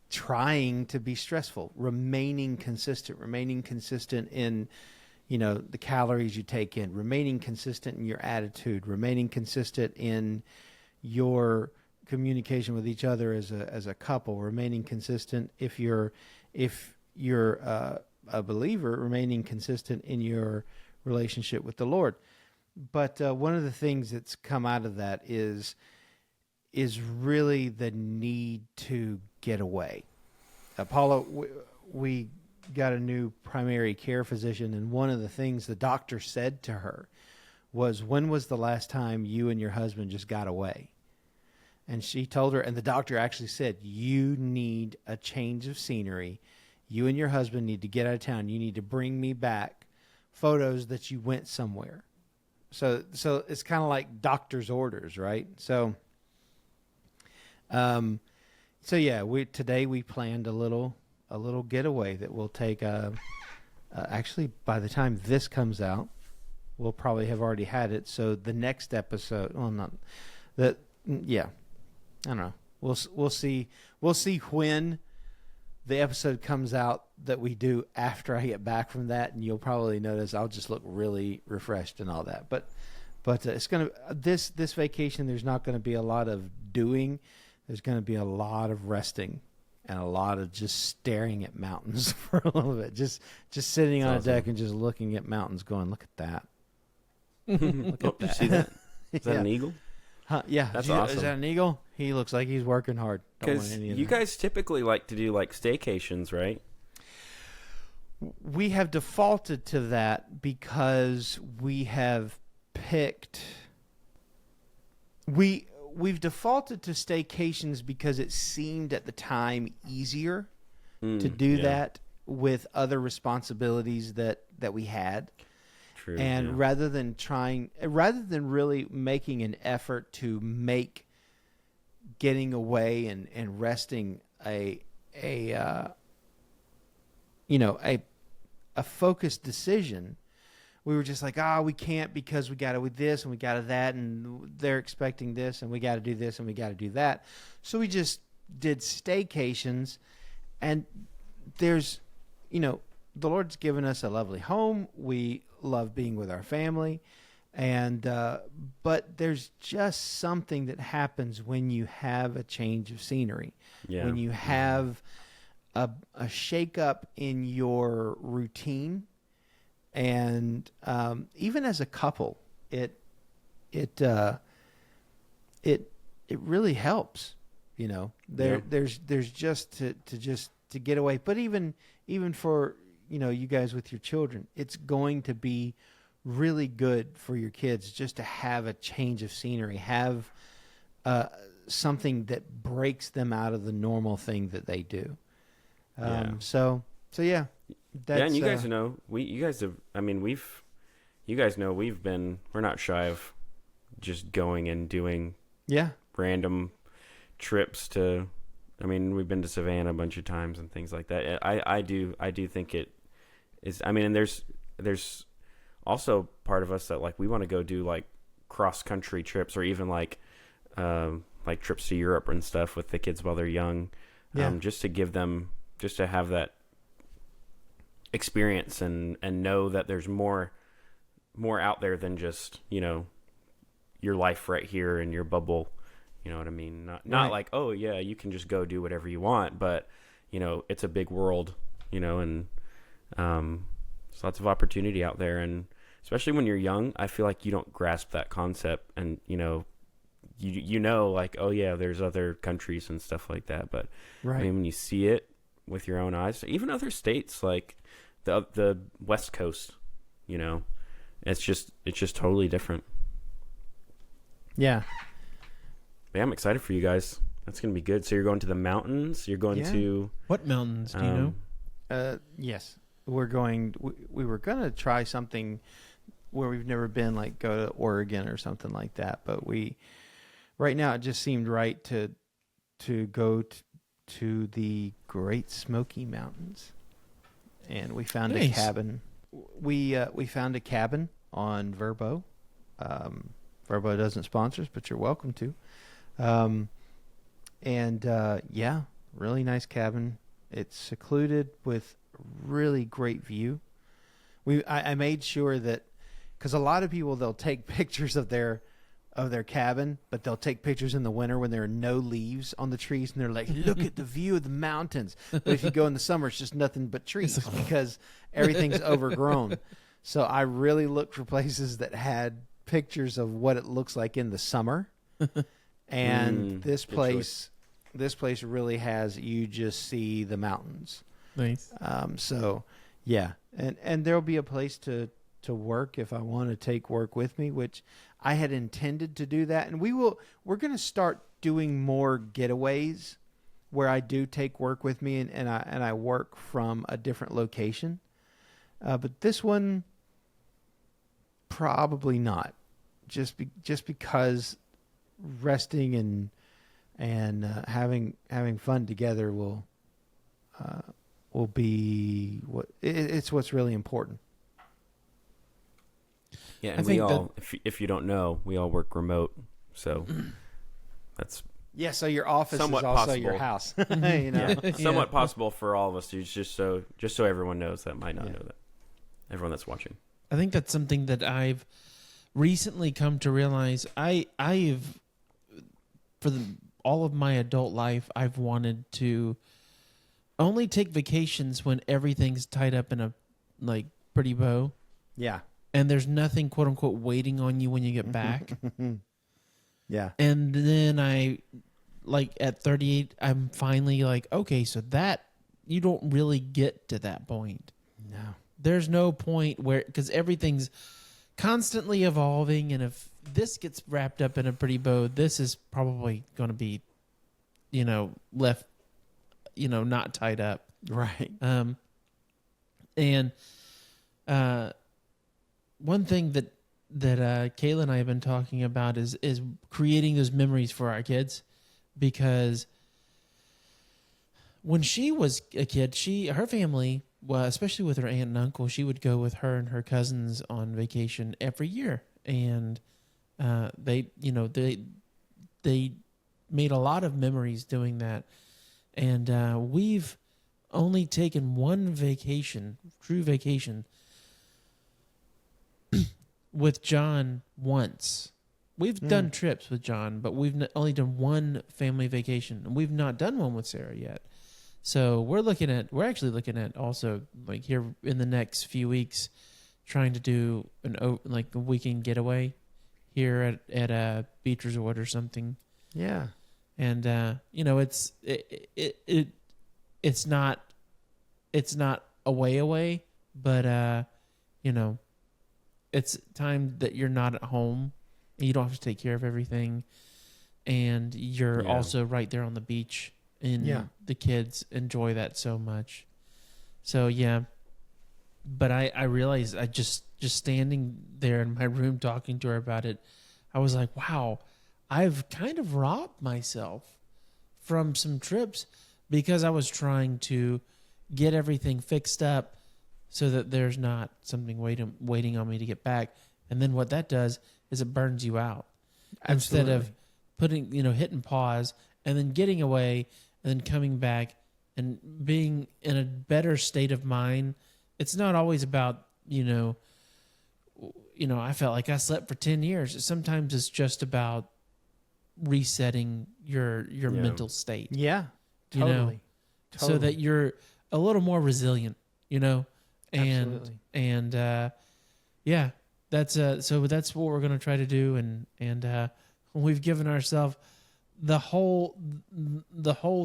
Speaker 1: trying to be stressful, remaining consistent in, the calories you take in, remaining consistent in your attitude, remaining consistent in your communication with each other as a couple, remaining consistent. If you're a believer, remaining consistent in your relationship with the Lord. But one of the things that's come out of that is really the need to get away. Paula, we got a new primary care physician, and one of the things the doctor said to her was, when was the last time you and your husband just got away? And she told her, and the doctor actually said, you need a change of scenery. You and your husband need to get out of town. You need to bring me back photos that you went somewhere. So it's kind of like doctor's orders, right? So yeah, today we planned a little getaway that we'll take. Actually, by the time this comes out, we'll probably have already had it. So the next episode, well, not that. Yeah, I don't know. We'll see when the episode comes out that we do after I get back from that, and you'll probably notice I'll just look really refreshed and all that. But it's gonna this vacation. There's not going to be a lot of doing. There's going to be a lot of resting and a lot of just staring at mountains for a little bit. Just sitting on a deck and just looking at mountains, going, look at that. Look at that.
Speaker 3: You see that? Is that an eagle?
Speaker 1: Huh, yeah,
Speaker 3: that's awesome.
Speaker 1: Is that an eagle? He looks like he's working hard.
Speaker 3: Because you guys typically like to do like staycations, right?
Speaker 1: We have defaulted to that because we have picked. We've defaulted to staycations because it seemed at the time easier to do that with other responsibilities that we had.
Speaker 3: True.
Speaker 1: And rather than really making an effort to make getting away and resting a focused decision, we were just like, we can't because we got to do this and we got to that, and they're expecting this and we got to do this and we got to do that. So we just did staycations, and there's, the Lord's given us a lovely home. We love being with our family, and but there's just something that happens when you have a change of scenery, when you have a shake up in your routine. And even as a couple, it really helps. There's just to get away. But even for you guys with your children, it's going to be really good for your kids just to have a change of scenery, have something that breaks them out of the normal thing that they do. So yeah.
Speaker 3: And you guys know, we're not shy of just going and doing random trips to, we've been to Savannah a bunch of times and things like that. I do think it is, and there's also part of us that like, we want to go do like cross country trips, or even like trips to Europe and stuff with the kids while they're young. Just to give them, just to have that experience and know that there's more out there than just your life right here in your bubble. You know what I mean? Not like, oh yeah, you can just go do whatever you want, but it's a big world, and there's lots of opportunity out there, and especially when you're young, I feel like you don't grasp that concept, and like, oh yeah, there's other countries and stuff like that, but when you see it with your own eyes, even other states like the West Coast, it's just totally different. Yeah, I'm excited for you guys. That's gonna be good. So you're going to the mountains. You're going to
Speaker 2: what mountains? Do you
Speaker 1: know? Yes, we're going. We were gonna try something where we've never been, like go to Oregon or something like that. But right now it just seemed right to go to the Great Smoky Mountains. And we found a cabin. We found a cabin on Verbo. Verbo doesn't sponsor us, but you're welcome to. Really nice cabin. It's secluded with really great view. I made sure that, because a lot of people, they'll take pictures of their of their cabin, but they'll take pictures in the winter when there are no leaves on the trees, and they're like, look at the view of the mountains. But if you go in the summer, it's just nothing but trees because everything's overgrown. So I really looked for places that had pictures of what it looks like in the summer. And this place really has, you just see the mountains.
Speaker 2: Nice.
Speaker 1: So yeah. And there'll be a place to work if I want to take work with me, which I had intended to do that. And we're going to start doing more getaways where I do take work with me and I work from a different location. But this one, probably not. Just because resting and having fun together will be it's what's really important.
Speaker 3: Yeah, and we all, if you don't know, we all work remote, so that's
Speaker 1: so your office is also
Speaker 3: possible.
Speaker 1: your house.
Speaker 3: Somewhat possible for all of us to just so everyone knows that might not know that. Everyone that's watching.
Speaker 2: I think that's something that I've recently come to realize. I've for all of my adult life, I've wanted to only take vacations when everything's tied up in a pretty bow.
Speaker 1: Yeah.
Speaker 2: And there's nothing, quote unquote, waiting on you when you get back.
Speaker 1: Yeah.
Speaker 2: And then at 38, I'm finally okay, so that you don't really get to that point.
Speaker 1: No.
Speaker 2: There's no point because everything's constantly evolving. And if this gets wrapped up in a pretty bow, this is probably going to be, left, not tied up.
Speaker 1: Right.
Speaker 2: And one thing that Kayla and I have been talking about is creating those memories for our kids, because when she was a kid, her family, well, especially with her aunt and uncle, she would go with her and her cousins on vacation every year, and they made a lot of memories doing that. And we've only taken one true vacation, with John once. We've done trips with John, but we've only done one family vacation, and we've not done one with Sarah yet. So we're actually looking at also here in the next few weeks, trying to do a weekend getaway here at a beach resort or something.
Speaker 1: Yeah.
Speaker 2: And it's not away, but it's time that you're not at home and you don't have to take care of everything, and you're also right there on the beach, and the kids enjoy that so much. So but I realized, I just standing there in my room talking to her about it, I was like, wow, I've kind of robbed myself from some trips because I was trying to get everything fixed up so that there's not something waiting on me to get back. And then what that does is it burns you out.
Speaker 1: Absolutely.
Speaker 2: Instead of putting, hitting pause and then getting away and then coming back and being in a better state of mind. It's not always about, I felt like I slept for 10 years. Sometimes it's just about resetting your mental state.
Speaker 1: Yeah. Totally.
Speaker 2: So that you're a little more resilient,
Speaker 1: Absolutely.
Speaker 2: And that's what we're going to try to do. And we've given ourselves the whole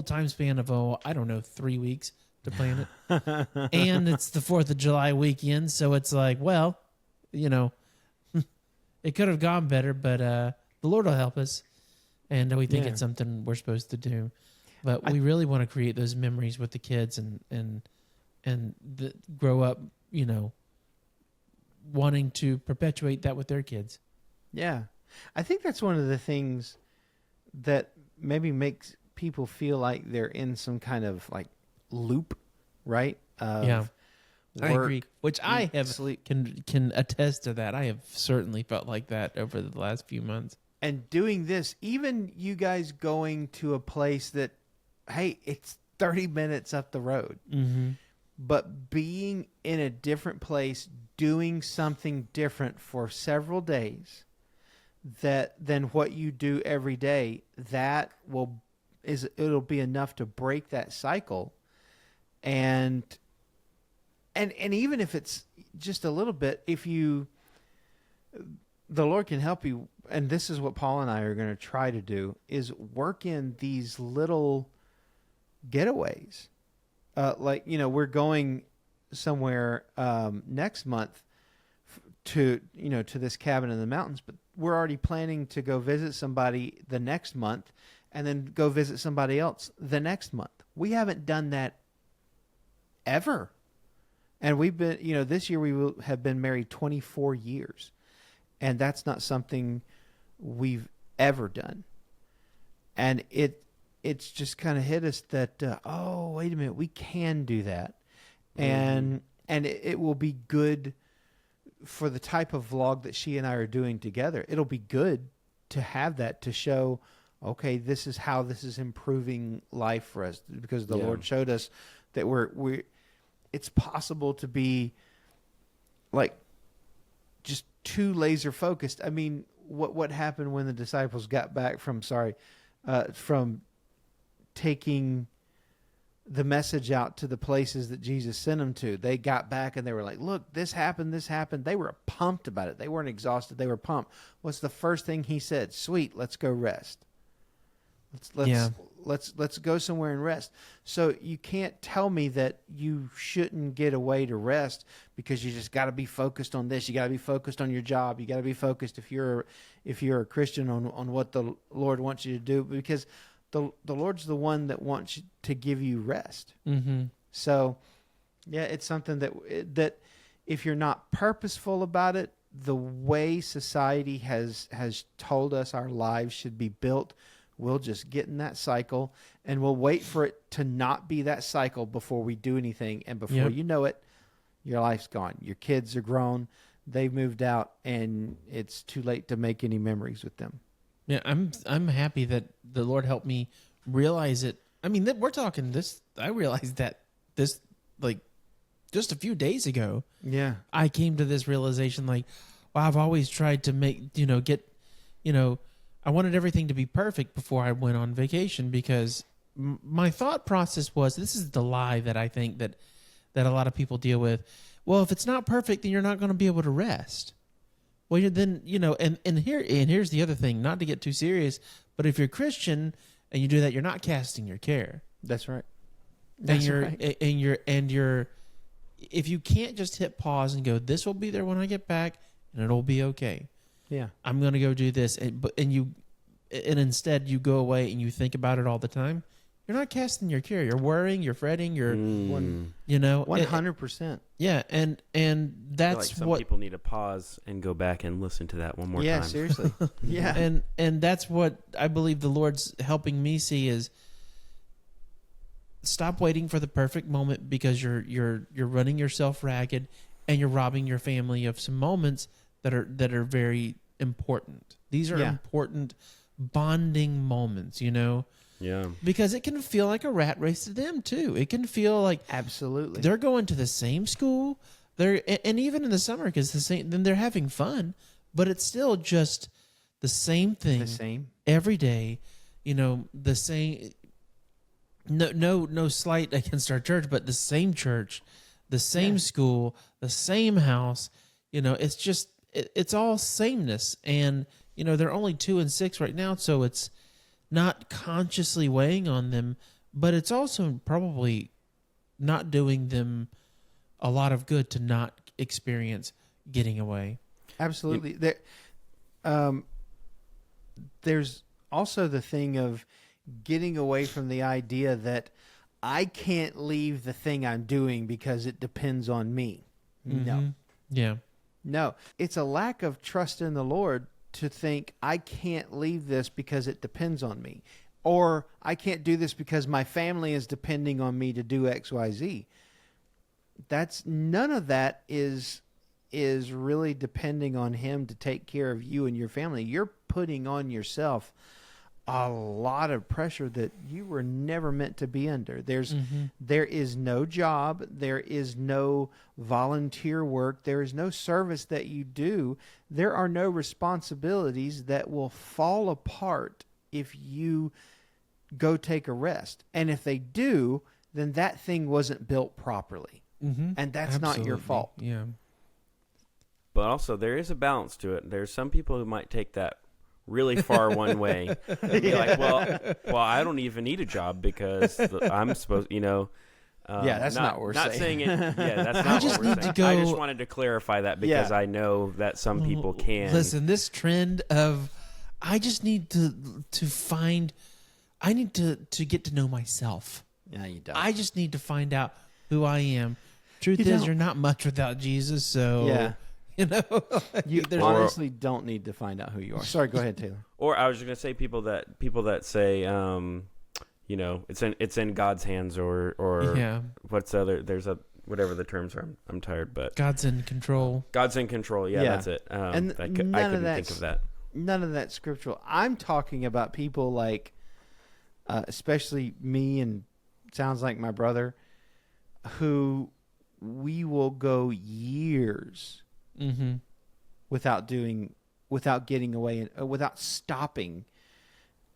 Speaker 2: time span of 3 weeks to plan it. And it's the 4th of July weekend, so it's like, well, it could have gone better, but the Lord will help us, and we think it's something we're supposed to do. But we really want to create those memories with the kids and grow up, wanting to perpetuate that with their kids.
Speaker 1: Yeah. I think that's one of the things that maybe makes people feel like they're in some kind of loop, right?
Speaker 2: Work, I agree. Which I have
Speaker 1: sleep,
Speaker 2: can attest to that. I have certainly felt like that over the last few months.
Speaker 1: And doing this, even you guys going to a place that, hey, it's 30 minutes up the road, but being in a different place, doing something different for several days, than what you do every day, it'll be enough to break that cycle. And even if it's just a little bit, the Lord can help you. And this is what Paul and I are going to try to do, is work in these little getaways. We're going somewhere next month to this cabin in the mountains, but we're already planning to go visit somebody the next month and then go visit somebody else the next month. We haven't done that ever. And we've been, this year we will have been married 24 years. And that's not something we've ever done. And it's just kind of hit us that, wait a minute, we can do that. And it will be good for the type of vlog that she and I are doing together. It'll be good to have that to show, okay, this is how this is improving life for us, because the Lord showed us that it's possible to be like just too laser focused. I mean, what happened when the disciples got back from taking the message out to the places that Jesus sent them to? They got back and they were like, look, this happened. They were pumped about it. They weren't exhausted. They were pumped. What's the first thing he said? Sweet, let's go rest. Let's go somewhere and rest. So you can't tell me that you shouldn't get away to rest because you just got to be focused on this. You got to be focused on your job. You got to be focused if you're a Christian on what the Lord wants you to do, because the Lord's the one that wants to give you rest.
Speaker 2: Mm-hmm.
Speaker 1: So yeah, it's something that if you're not purposeful about it, the way society has told us our lives should be built, we'll just get in that cycle, and we'll wait for it to not be that cycle before we do anything. And before you know it, your life's gone. Your kids are grown. They've moved out, and it's too late to make any memories with them.
Speaker 2: Yeah, I'm happy that the Lord helped me realize it. I mean, we're talking this. I realized that this, like, just a few days ago.
Speaker 1: Yeah,
Speaker 2: I came to this realization, like, well, I've always tried to make, I wanted everything to be perfect before I went on vacation, because my thought process was, this is the lie that I think that a lot of people deal with. Well, if it's not perfect, then you're not going to be able to rest. Well, and here's the other thing, not to get too serious, but if you're Christian and you do that, you're not casting your care.
Speaker 1: That's right.
Speaker 2: And you're if you can't just hit pause and go, this will be there when I get back and it'll be okay.
Speaker 1: Yeah.
Speaker 2: I'm going to go do this. And instead you go away and you think about it all the time. You're not casting your care. You're worrying, you're fretting, you're
Speaker 1: 100%.
Speaker 2: Yeah. And that's
Speaker 3: like some
Speaker 2: what
Speaker 3: people need to pause and go back and listen to that one more time.
Speaker 1: Yeah, seriously. Yeah.
Speaker 2: And that's what I believe the Lord's helping me see is, stop waiting for the perfect moment, because you're running yourself ragged and you're robbing your family of some moments that are very important. These are important bonding moments,
Speaker 3: Yeah.
Speaker 2: Because it can feel like a rat race to them too. It can feel like
Speaker 1: absolutely
Speaker 2: they're going to the same school. And even in the summer, because then they're having fun, but it's still just the same thing.
Speaker 1: The same
Speaker 2: every day. The same. No slight against our church, but the same church, the same school, the same house. It's just it's all sameness, and they're only 2 and 6 right now, so it's not consciously weighing on them, but it's also probably not doing them a lot of good to not experience getting away.
Speaker 1: Absolutely. There's also the thing of getting away from the idea that I can't leave the thing I'm doing because it depends on me.
Speaker 2: Mm-hmm.
Speaker 1: No.
Speaker 2: Yeah.
Speaker 1: No. It's a lack of trust in the Lord to think I can't leave this because it depends on me, or I can't do this because my family is depending on me to do X, Y, Z. None of that is really depending on Him to take care of you and your family. You're putting on yourself a lot of pressure that you were never meant to be under. There is no job, there is no volunteer work, there is no service that you do. There are no responsibilities that will fall apart if you go take a rest. And if they do, then that thing wasn't built properly. And that's not your fault.
Speaker 2: Yeah.
Speaker 3: But also, there is a balance to it. There's some people who might take that really far one way. Be like, well, I don't even need a job because I'm supposed,
Speaker 1: That's not what we're
Speaker 3: not
Speaker 1: saying.
Speaker 3: saying it. Yeah, that's not what we're saying. I just wanted to clarify that because I know that some people can.
Speaker 2: Listen, this trend of I just need to find. I need to get to know myself.
Speaker 1: Yeah, you don't.
Speaker 2: I just need to find out who I am. Truth is, you're not much without Jesus. So
Speaker 1: you honestly don't need to find out who you are. Sorry, go ahead, Taylor.
Speaker 3: Or I was just gonna say people that say, it's in God's hands or what's the other? There's a whatever the terms are. I'm tired, but
Speaker 2: God's in control.
Speaker 3: God's in control. Yeah, that's it.
Speaker 1: And
Speaker 3: I couldn't think of that.
Speaker 1: None of that scriptural. I'm talking about people like, especially me and sounds like my brother, who we will go years without getting away and without stopping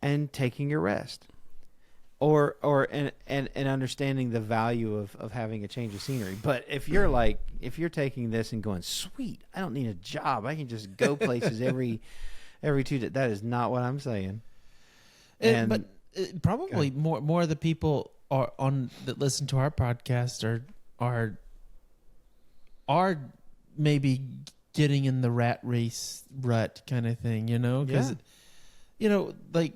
Speaker 1: and taking a rest, or understanding the value of having a change of scenery. But if you're taking this and going, sweet, I don't need a job, I can just go places every Tuesday. That is not what I'm saying.
Speaker 2: But probably more of the people that listen to our podcast are maybe getting in the rat race rut kind of thing, because like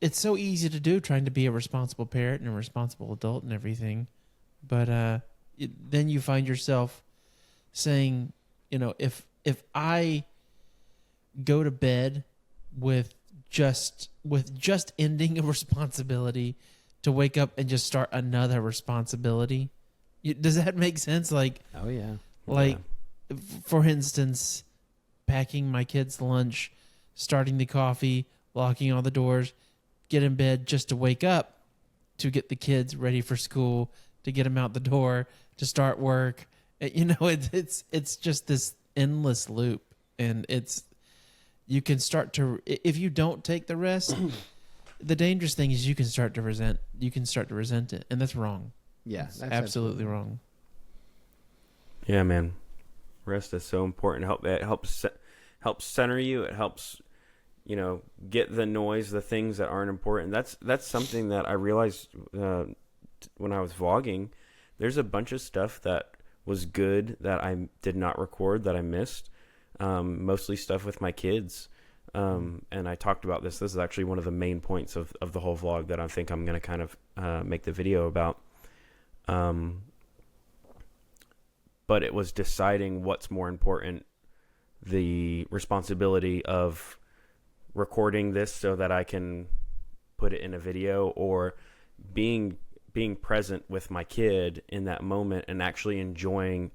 Speaker 2: it's so easy to do, trying to be a responsible parent and a responsible adult and everything, but then you find yourself saying, if I go to bed with just ending a responsibility to wake up and just start another responsibility. Does that make sense? Like,
Speaker 1: oh yeah,
Speaker 2: like for instance, packing my kids' lunch, starting the coffee, locking all the doors, get in bed just to wake up, to get the kids ready for school, to get them out the door, to start work. It's just this endless loop, and you can start to, if you don't take the rest, the dangerous thing is you can start to resent it, and that's wrong.
Speaker 1: Yeah,
Speaker 2: that's absolutely wrong.
Speaker 3: Yeah, man. Rest is so important. It helps center you. It helps, get the noise, the things that aren't important. That's something that I realized when I was vlogging. There's a bunch of stuff that was good that I did not record, that I missed. Mostly stuff with my kids. And I talked about this. This is actually one of the main points of the whole vlog that I think I'm going to kind of make the video about. But it was deciding what's more important, the responsibility of recording this so that I can put it in a video, or being present with my kid in that moment and actually enjoying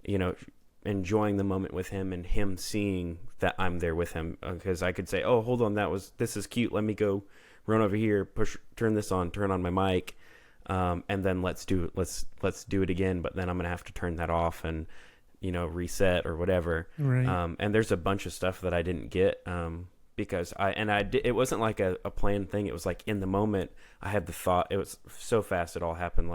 Speaker 3: the moment with him and him seeing that I'm there with him. Because I could say, oh, hold on, this is cute. Let me go run over here, turn on my mic. And then let's do it again. But then I'm going to have to turn that off and, reset or whatever.
Speaker 2: Right.
Speaker 3: And there's a bunch of stuff that I didn't get, because it wasn't like a planned thing. It was like in the moment I had the thought. It was so fast. It all happened.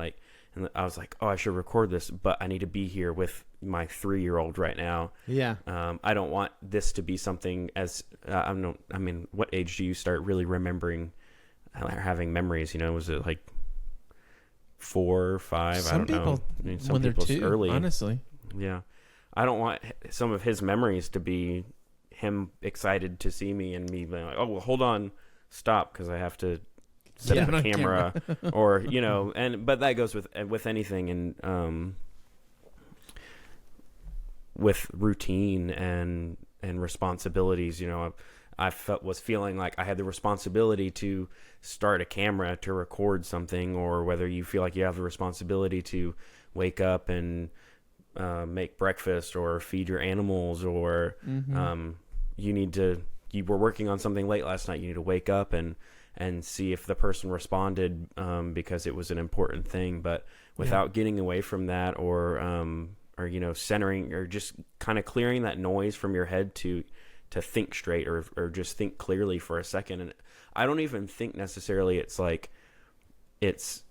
Speaker 3: And I was like, oh, I should record this, but I need to be here with my 3-year-old right now.
Speaker 1: Yeah.
Speaker 3: I don't want this to be something what age do you start really remembering, having memories? Was it like 4 or 5?
Speaker 2: Some
Speaker 3: I don't
Speaker 2: people,
Speaker 3: know. Some
Speaker 2: when they're
Speaker 3: people's
Speaker 2: 2,
Speaker 3: early.
Speaker 2: honestly.
Speaker 3: Yeah. I don't want some of his memories to be him excited to see me and me being like, oh, well, hold on, stop, because I have to set up a camera. Or, but that goes with anything, and with routine and responsibilities. I was feeling like I had the responsibility to start a camera to record something, or whether you feel like you have the responsibility to wake up and make breakfast or feed your animals, or you were working on something late last night. You need to wake up and and see if the person responded because it was an important thing. But without getting away from that, or centering, or just kind of clearing that noise from your head to think straight, or just think clearly for a second. And I don't even think necessarily it's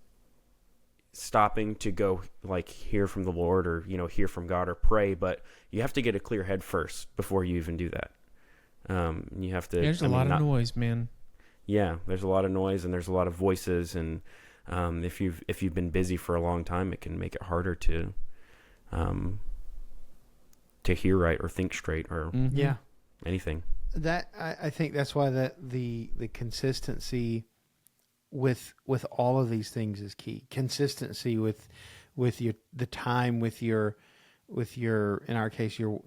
Speaker 3: stopping to go like hear from the Lord, or hear from God, or pray, but you have to get a clear head first before you even do that. You have to.
Speaker 2: There's a lot of noise, man. Yeah,
Speaker 3: there's a lot of noise, and there's a lot of voices, and if you've been busy for a long time, it can make it harder to hear right, or think straight, or anything.
Speaker 1: That I think that's why the consistency with all of these things is key. Consistency with the time with your in our case your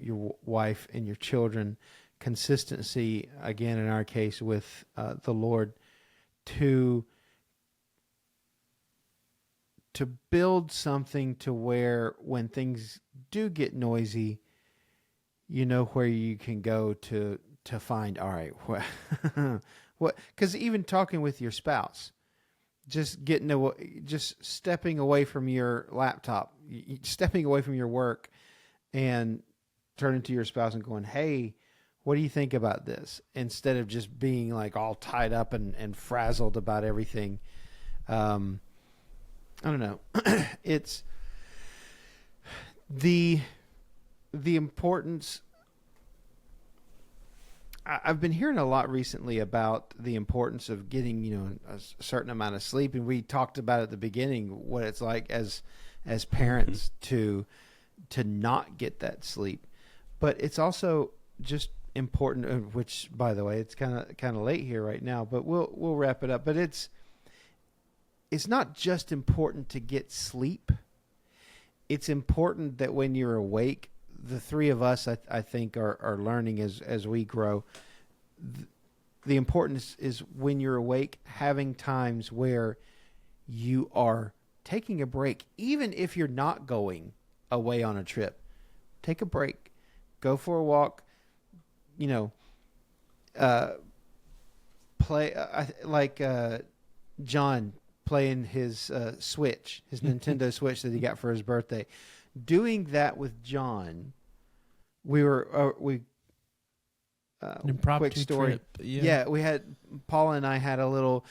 Speaker 1: wife and your children. Consistency again in our case with the Lord, to build something to where when things do get noisy, you know where you can go to find, all right, what, because even talking with your spouse, just stepping away from your laptop, stepping away from your work, and turning to your spouse and going, hey, what do you think about this? Instead of just being like all tied up and frazzled about everything. I don't know. It's the importance. I've been hearing a lot recently about the importance of getting, a certain amount of sleep. And we talked about at the beginning what it's like as parents to not get that sleep. But it's also just important, which, by the way, it's kind of late here right now, but we'll wrap it up. But it's not just important to get sleep. It's important that when you're awake, the three of us, I think, are learning as we grow. The importance is when you're awake, having times where you are taking a break, even if you're not going away on a trip. Take a break, go for a walk. Play like John playing his Switch, his Nintendo Switch that he got for his birthday. Doing that with John, quick story.
Speaker 2: Trip. Yeah,
Speaker 1: we had Paula and I had a little.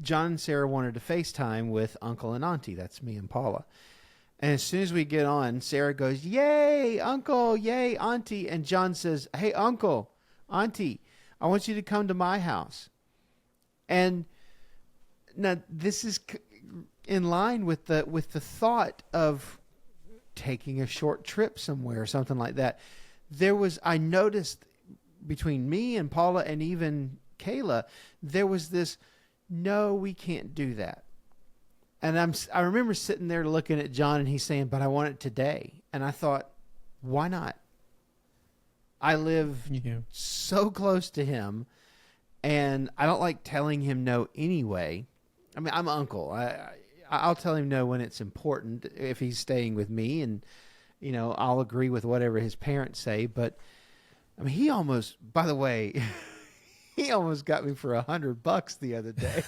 Speaker 1: John and Sarah wanted to FaceTime with Uncle and Auntie. That's me and Paula. And as soon as we get on, Sarah goes, "Yay, Uncle! Yay, Auntie!" And John says, "Hey, Uncle, Auntie, I want you to come to my house." And now this is in line with the thought of taking a short trip somewhere or something like that. I noticed between me and Paula and even Kayla, there was this, no, we can't do that. And I remember sitting there looking at John, and he's saying, but I want it today. And I thought, why not? I live so close to him, and I don't like telling him no anyway. I mean, I'm uncle. I'll tell him no when it's important, if he's staying with me, and I'll agree with whatever his parents say. But I mean, he almost got me for $100 the other day.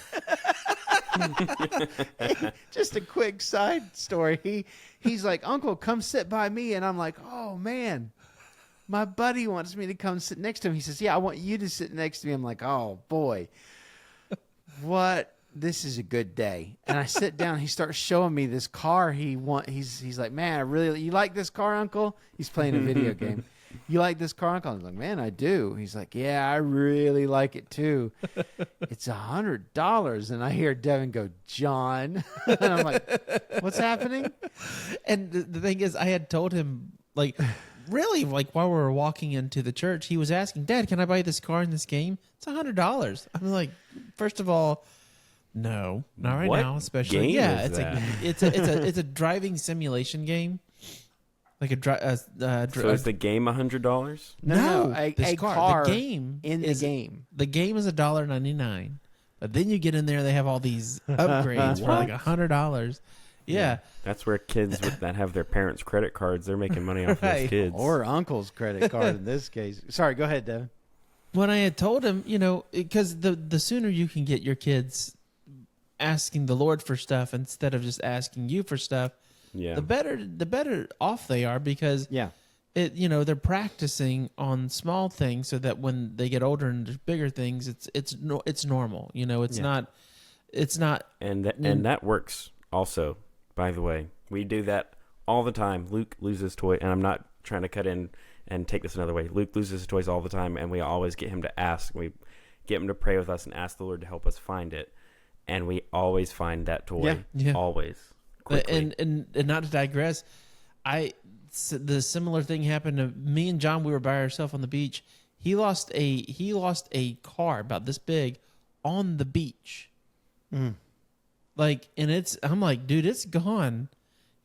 Speaker 1: Just a quick side story. He's like, "Uncle, come sit by me," and I'm like, "Oh man, my buddy wants me to come sit next to him." He says, "Yeah, I want you to sit next to me." I'm like, "Oh boy, what? This is a good day." And I sit down. He starts showing me this car he's like, "Man, you like this car, Uncle?" He's playing a video game. "You like this car, Uncle?" I'm like, "Man, I do." He's like, "Yeah, I really like it too. It's $100. And I hear Devin go, "John." And I'm like, what's happening?
Speaker 2: And the thing is, I had told him, like, really, like, while we were walking into the church, he was asking, "Dad, can I buy this car in this game? It's $100. I'm like, first of all, no, not right now. Especially, it's a driving simulation game, like
Speaker 3: so is the game $100?
Speaker 1: No, a car.
Speaker 2: The game The game is $1.99, but then you get in there, they have all these upgrades for like $100. Yeah,
Speaker 3: that's where kids that have their parents' credit cards, they're making money off those kids,
Speaker 1: or uncle's credit card in this case. Sorry, go ahead, Devin.
Speaker 2: when I had told him, because the sooner you can get your kids asking the Lord for stuff instead of just asking you for stuff,
Speaker 3: Yeah.
Speaker 2: the better off they are, because
Speaker 1: Yeah.
Speaker 2: they're practicing on small things so that when they get older and there's bigger things, it's normal. It's not.
Speaker 3: And that works also, by the way. We do that all the time. Luke loses toy, and I'm not trying to cut in and take this another way. Luke loses his toys all the time, and we always get him to ask. We get him to pray with us and ask the Lord to help us find it. And we always find that toy.
Speaker 2: Yeah.
Speaker 3: Always. Quickly.
Speaker 2: And not to digress, the similar thing happened to me and John. We were by ourselves on the beach. He lost a car about this big on the beach.
Speaker 1: Mm.
Speaker 2: I'm like, dude, it's gone.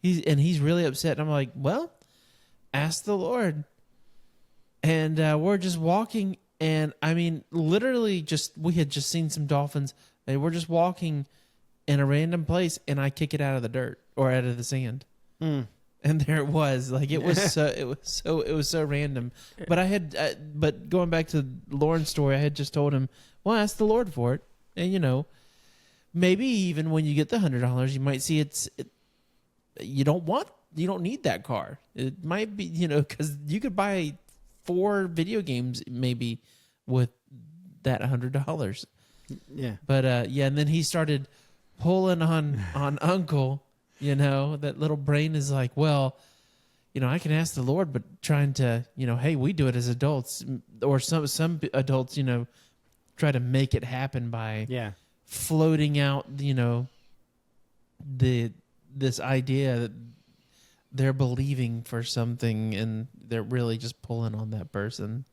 Speaker 2: He's really upset. And I'm like, well, ask the Lord. And we're just walking, and I mean, literally, we had just seen some dolphins, and we're just walking in a random place, and I kick it out of the dirt or out of the sand, and there it was. Like it was so random. But but going back to Loren's story, I had just told him, well, ask the Lord for it, and maybe even when you get the $100, you might see you don't need that car. It might be, because you could buy 4 video games maybe with that $100.
Speaker 1: Yeah.
Speaker 2: But and then he started pulling on Uncle. That little brain is like, well, I can ask the Lord, but trying to, hey, we do it as adults, or some adults, try to make it happen by floating out, this idea that they're believing for something and they're really just pulling on that person.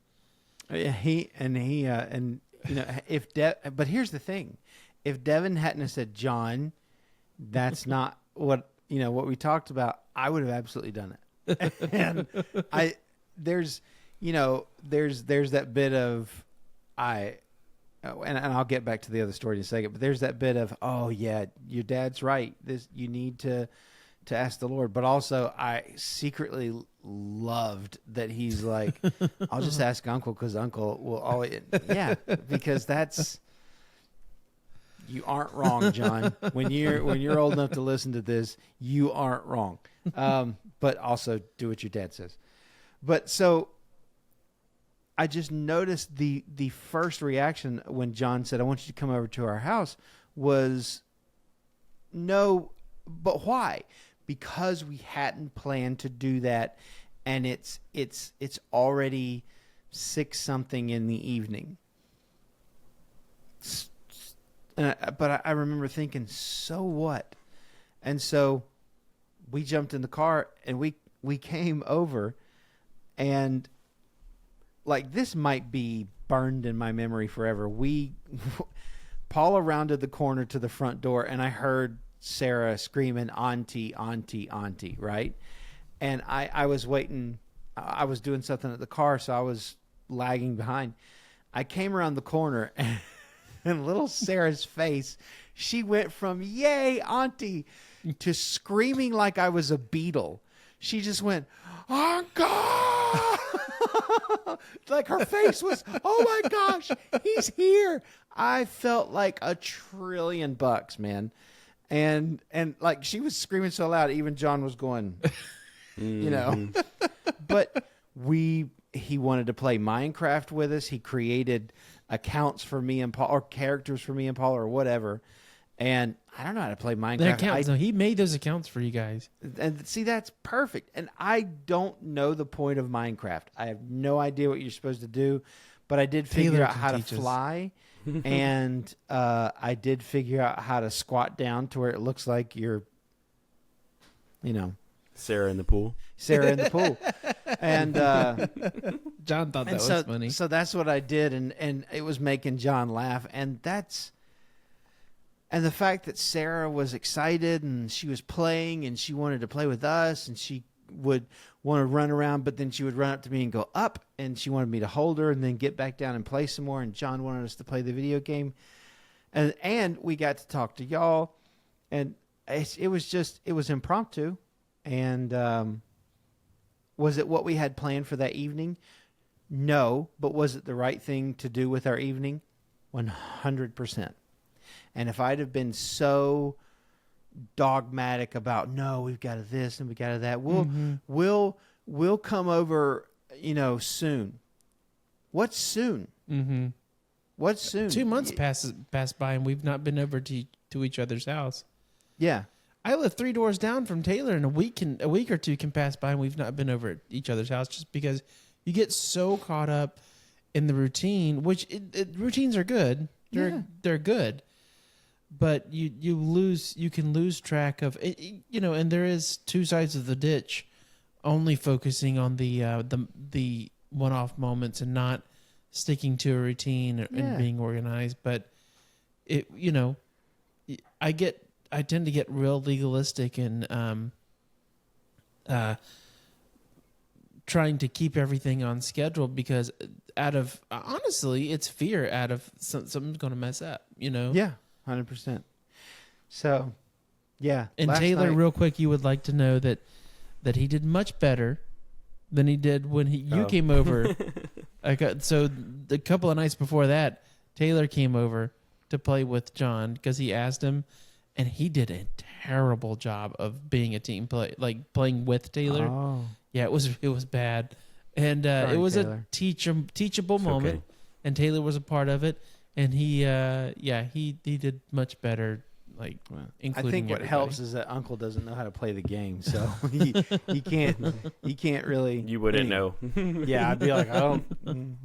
Speaker 1: Yeah, but here's the thing. If Devin hadn't have said, John, that's not what we talked about, I would have absolutely done it. And there's that bit of, and I'll get back to the other story in a second, but there's that bit of, oh yeah, your dad's right. You need to ask the Lord. But also I secretly loved that he's like, I'll just ask Uncle, because Uncle will always, because you aren't wrong, John. When you're old enough to listen to this, you aren't wrong. But also do what your dad says. But so I just noticed the first reaction when John said, I want you to come over to our house, was no, but why? Because we hadn't planned to do that, and it's already 6-something in the evening. But I remember thinking, so what? And so we jumped in the car and we came over, and like, this might be burned in my memory forever. Paula rounded the corner to the front door, and I heard Sarah screaming, Auntie, Auntie, Auntie, right? And I was waiting. I was doing something at the car, so I was lagging behind. I came around the corner, and little Sarah's face, she went from, yay, Auntie, to screaming like I was a beetle. She just went, Uncle! Like, her face was, oh my gosh, he's here. I felt like $1 trillion, man. And like, she was screaming so loud, even John was going, But he wanted to play Minecraft with us. He created accounts for me and Paul, or characters for me and Paul, or whatever. And I don't know how to play Minecraft.
Speaker 2: The accounts. No, he made those accounts for you guys.
Speaker 1: And see, that's perfect. And I don't know the point of Minecraft. I have no idea what you're supposed to do, but I did figure out how to fly. And I did figure out how to squat down to where it looks like you're,
Speaker 3: Sarah in the pool.
Speaker 1: And
Speaker 2: John thought that was funny.
Speaker 1: So that's what I did, and it was making John laugh. And the fact that Sarah was excited and she was playing and she wanted to play with us, and she would want to run around, but then she would run up to me and go up, and she wanted me to hold her and then get back down and play some more. And John wanted us to play the video game, and we got to talk to y'all, and it was impromptu. And was it what we had planned for that evening? No, but was it the right thing to do with our evening? 100%. And if I'd have been so dogmatic about, no, we've got to this and we got to that, we'll come over, soon. What's soon?
Speaker 2: Mm-hmm.
Speaker 1: What's soon?
Speaker 2: 2 months passed by and we've not been over to each other's house.
Speaker 1: Yeah.
Speaker 2: I live 3 doors down from Taylor, and a week or two can pass by and we've not been over at each other's house, just because you get so caught up in the routine, which routines are good. They're good, but you can lose track of it, and there is 2 sides of the ditch, only focusing on the one-off moments and not sticking to a routine and being organized. But I tend to get real legalistic and trying to keep everything on schedule, because honestly, it's fear out of something's going to mess up,
Speaker 1: Yeah, 100%. So, yeah.
Speaker 2: And Taylor, real quick, you would like to know that he did much better than he did when you came over. So the couple of nights before that, Taylor came over to play with John because he asked him, and he did a terrible job of being a team play, like playing with Taylor.
Speaker 1: Oh.
Speaker 2: Yeah, it was bad, and
Speaker 1: Sorry,
Speaker 2: it was
Speaker 1: Taylor.
Speaker 2: a teachable moment,
Speaker 3: okay.
Speaker 2: and Taylor was a part of it, and he did much better. Like, including
Speaker 1: I think what
Speaker 2: everybody.
Speaker 1: helps is that Uncle doesn't know how to play the game, so he can't really.
Speaker 3: You wouldn't know.
Speaker 1: Yeah, I'd be like,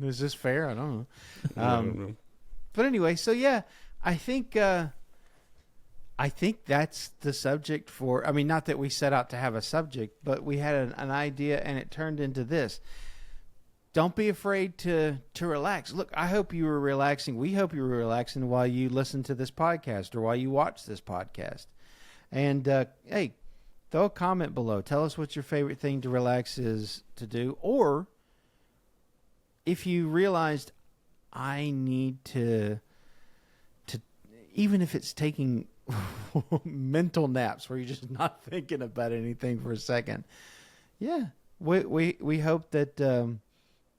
Speaker 1: is this fair? I don't know. But anyway, so yeah, I think that's the subject for. I mean, not that we set out to have a subject, but we had an idea, and it turned into this. Don't be afraid to relax. Look, I hope you were relaxing. We hope you were relaxing while you listen to this podcast or while you watch this podcast. And hey, throw a comment below. Tell us what your favorite thing to relax is to do, or if you realized I need to even if it's taking mental naps where you're just not thinking about anything for a second. Yeah, we hope that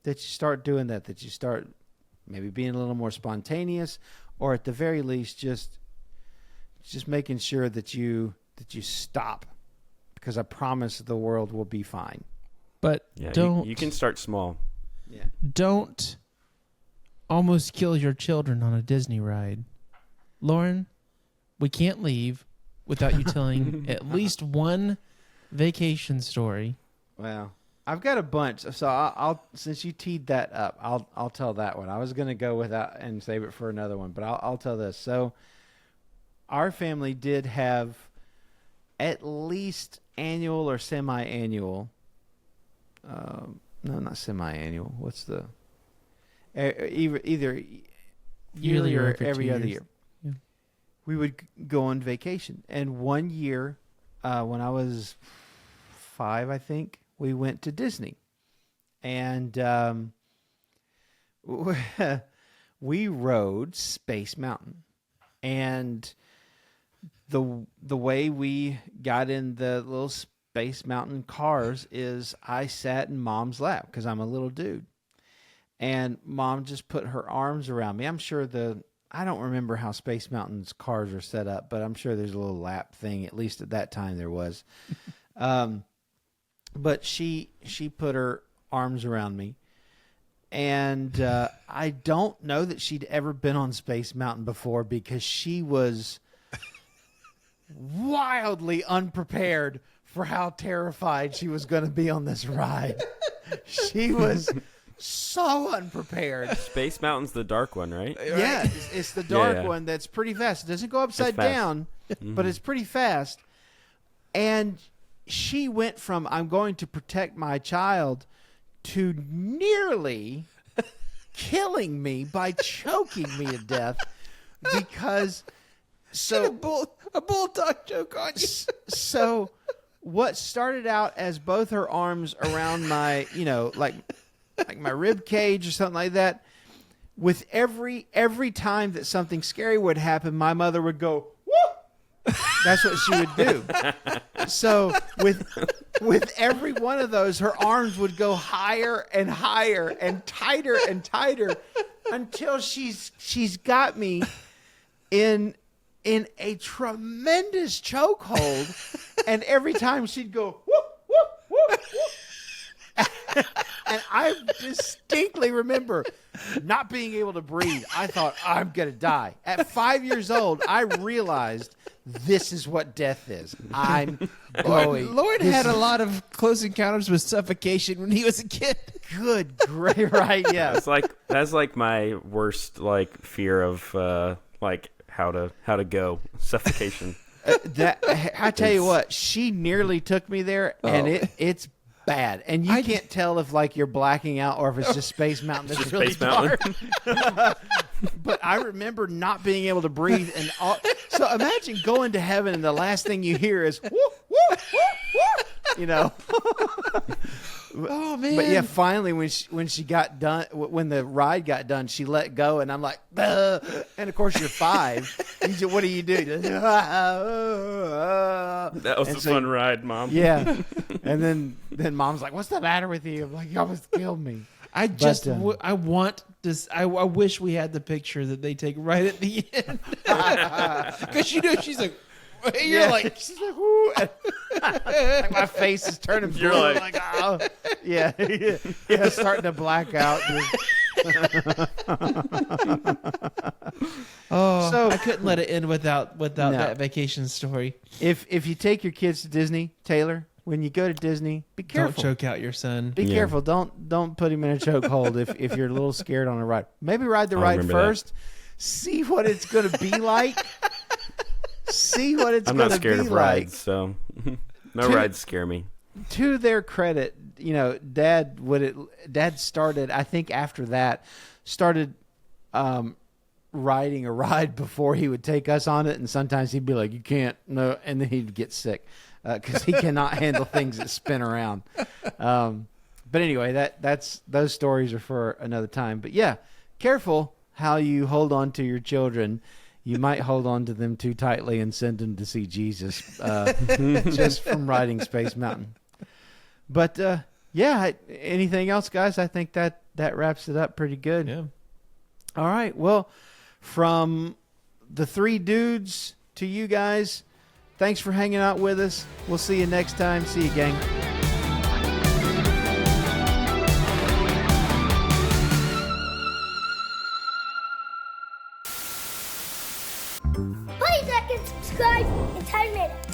Speaker 1: that you start doing that you start maybe being a little more spontaneous, or at the very least just making sure that you stop, because I promise the world will be fine.
Speaker 2: But don't
Speaker 3: you can start small.
Speaker 1: Yeah.
Speaker 2: Don't almost kill your children on a Disney ride. Loren, we can't leave without you telling at least one vacation story.
Speaker 1: Well, I've got a bunch, so I'll since you teed that up, I'll tell that one. I was going to go without and save it for another one, but I'll tell this. So, our family did have at least annual or semi-annual. No, not semi-annual. What's the either yearly or every other year?
Speaker 2: Yeah.
Speaker 1: We would go on vacation, and one year, when I was 5, I think, we went to Disney, and we rode Space Mountain. And the way we got in the little Space Mountain cars is I sat in Mom's lap because I'm a little dude, and Mom just put her arms around me. I'm sure I don't remember how Space Mountain's cars are set up, but I'm sure there's a little lap thing. At least at that time there was. But she put her arms around me, and I don't know that she'd ever been on Space Mountain before, because she was wildly unprepared for how terrified she was going to be on this ride. She was so unprepared.
Speaker 3: Space Mountain's the dark one, right?
Speaker 1: Yeah, it's the dark
Speaker 3: Yeah.
Speaker 1: one that's pretty fast. It doesn't go upside
Speaker 3: fast.
Speaker 1: down, but it's pretty fast. And she went from I'm going to protect my child to nearly killing me by choking me to death, because
Speaker 2: A bulldog joke on you.
Speaker 1: so what started out as both her arms around my, like my rib cage or something like that, with every time that something scary would happen, my mother would go, "Whoop!" That's what she would do. So with every one of those, her arms would go higher and higher and tighter until she's got me in a tremendous chokehold. And every time she'd go, whoop, whoop, whoop, whoop. And I distinctly remember not being able to breathe. I thought, I'm going to die. At 5 years old, I realized this is what death is. I'm going.
Speaker 2: Loren had a lot of close encounters with suffocation when he was a kid.
Speaker 1: Good, great, right? Yeah.
Speaker 3: That's like my worst fear of how to go suffocation.
Speaker 1: I tell you what, she nearly took me there, and it's bad. And you can't tell if you're blacking out or if it's just Space Mountain. That's really
Speaker 3: Space Mountain.
Speaker 1: dark. But I remember not being able to breathe, and so imagine going to heaven and the last thing you hear is whoop whoop whoop whoop.
Speaker 2: Oh man!
Speaker 1: But yeah, finally when she got done, when the ride got done, she let go, and I'm like, "Ugh." And of course you're 5. What do you do?
Speaker 3: That was a fun ride, Mom.
Speaker 1: Yeah, and then Mom's like, "What's the matter with you?" I'm like, "You almost killed me."
Speaker 2: I just I want this. I wish we had the picture that they take right at the end, because she's like, you're like,
Speaker 1: she's like, "Woo." Like my face is turning blue.
Speaker 3: You're like
Speaker 1: oh. yeah, starting to black out.
Speaker 2: So I couldn't let it end without that vacation story.
Speaker 1: If you take your kids to Disney, Taylor, when you go to Disney, be careful.
Speaker 2: Don't choke out your son.
Speaker 1: Be careful. Don't put him in a chokehold if you're a little scared on a ride. Maybe ride the ride first. See what it's going to be like. See what it's going to be like.
Speaker 3: I'm not scared of rides, so no rides scare me.
Speaker 1: To their credit, Dad started, I think after that, riding a ride before he would take us on it, and sometimes he'd be like, "You can't," no, and then he'd get sick because he cannot handle things that spin around. But anyway, those stories are for another time. But yeah, careful how you hold on to your children. You might hold on to them too tightly and send them to see Jesus just from riding Space Mountain. But yeah, anything else, guys? I think that wraps it up pretty good.
Speaker 2: Yeah.
Speaker 1: All right. Well, from the 3 dudes to you guys, thanks for hanging out with us. We'll see you next time. See you, gang.
Speaker 4: 20 seconds, subscribe in 10 minutes.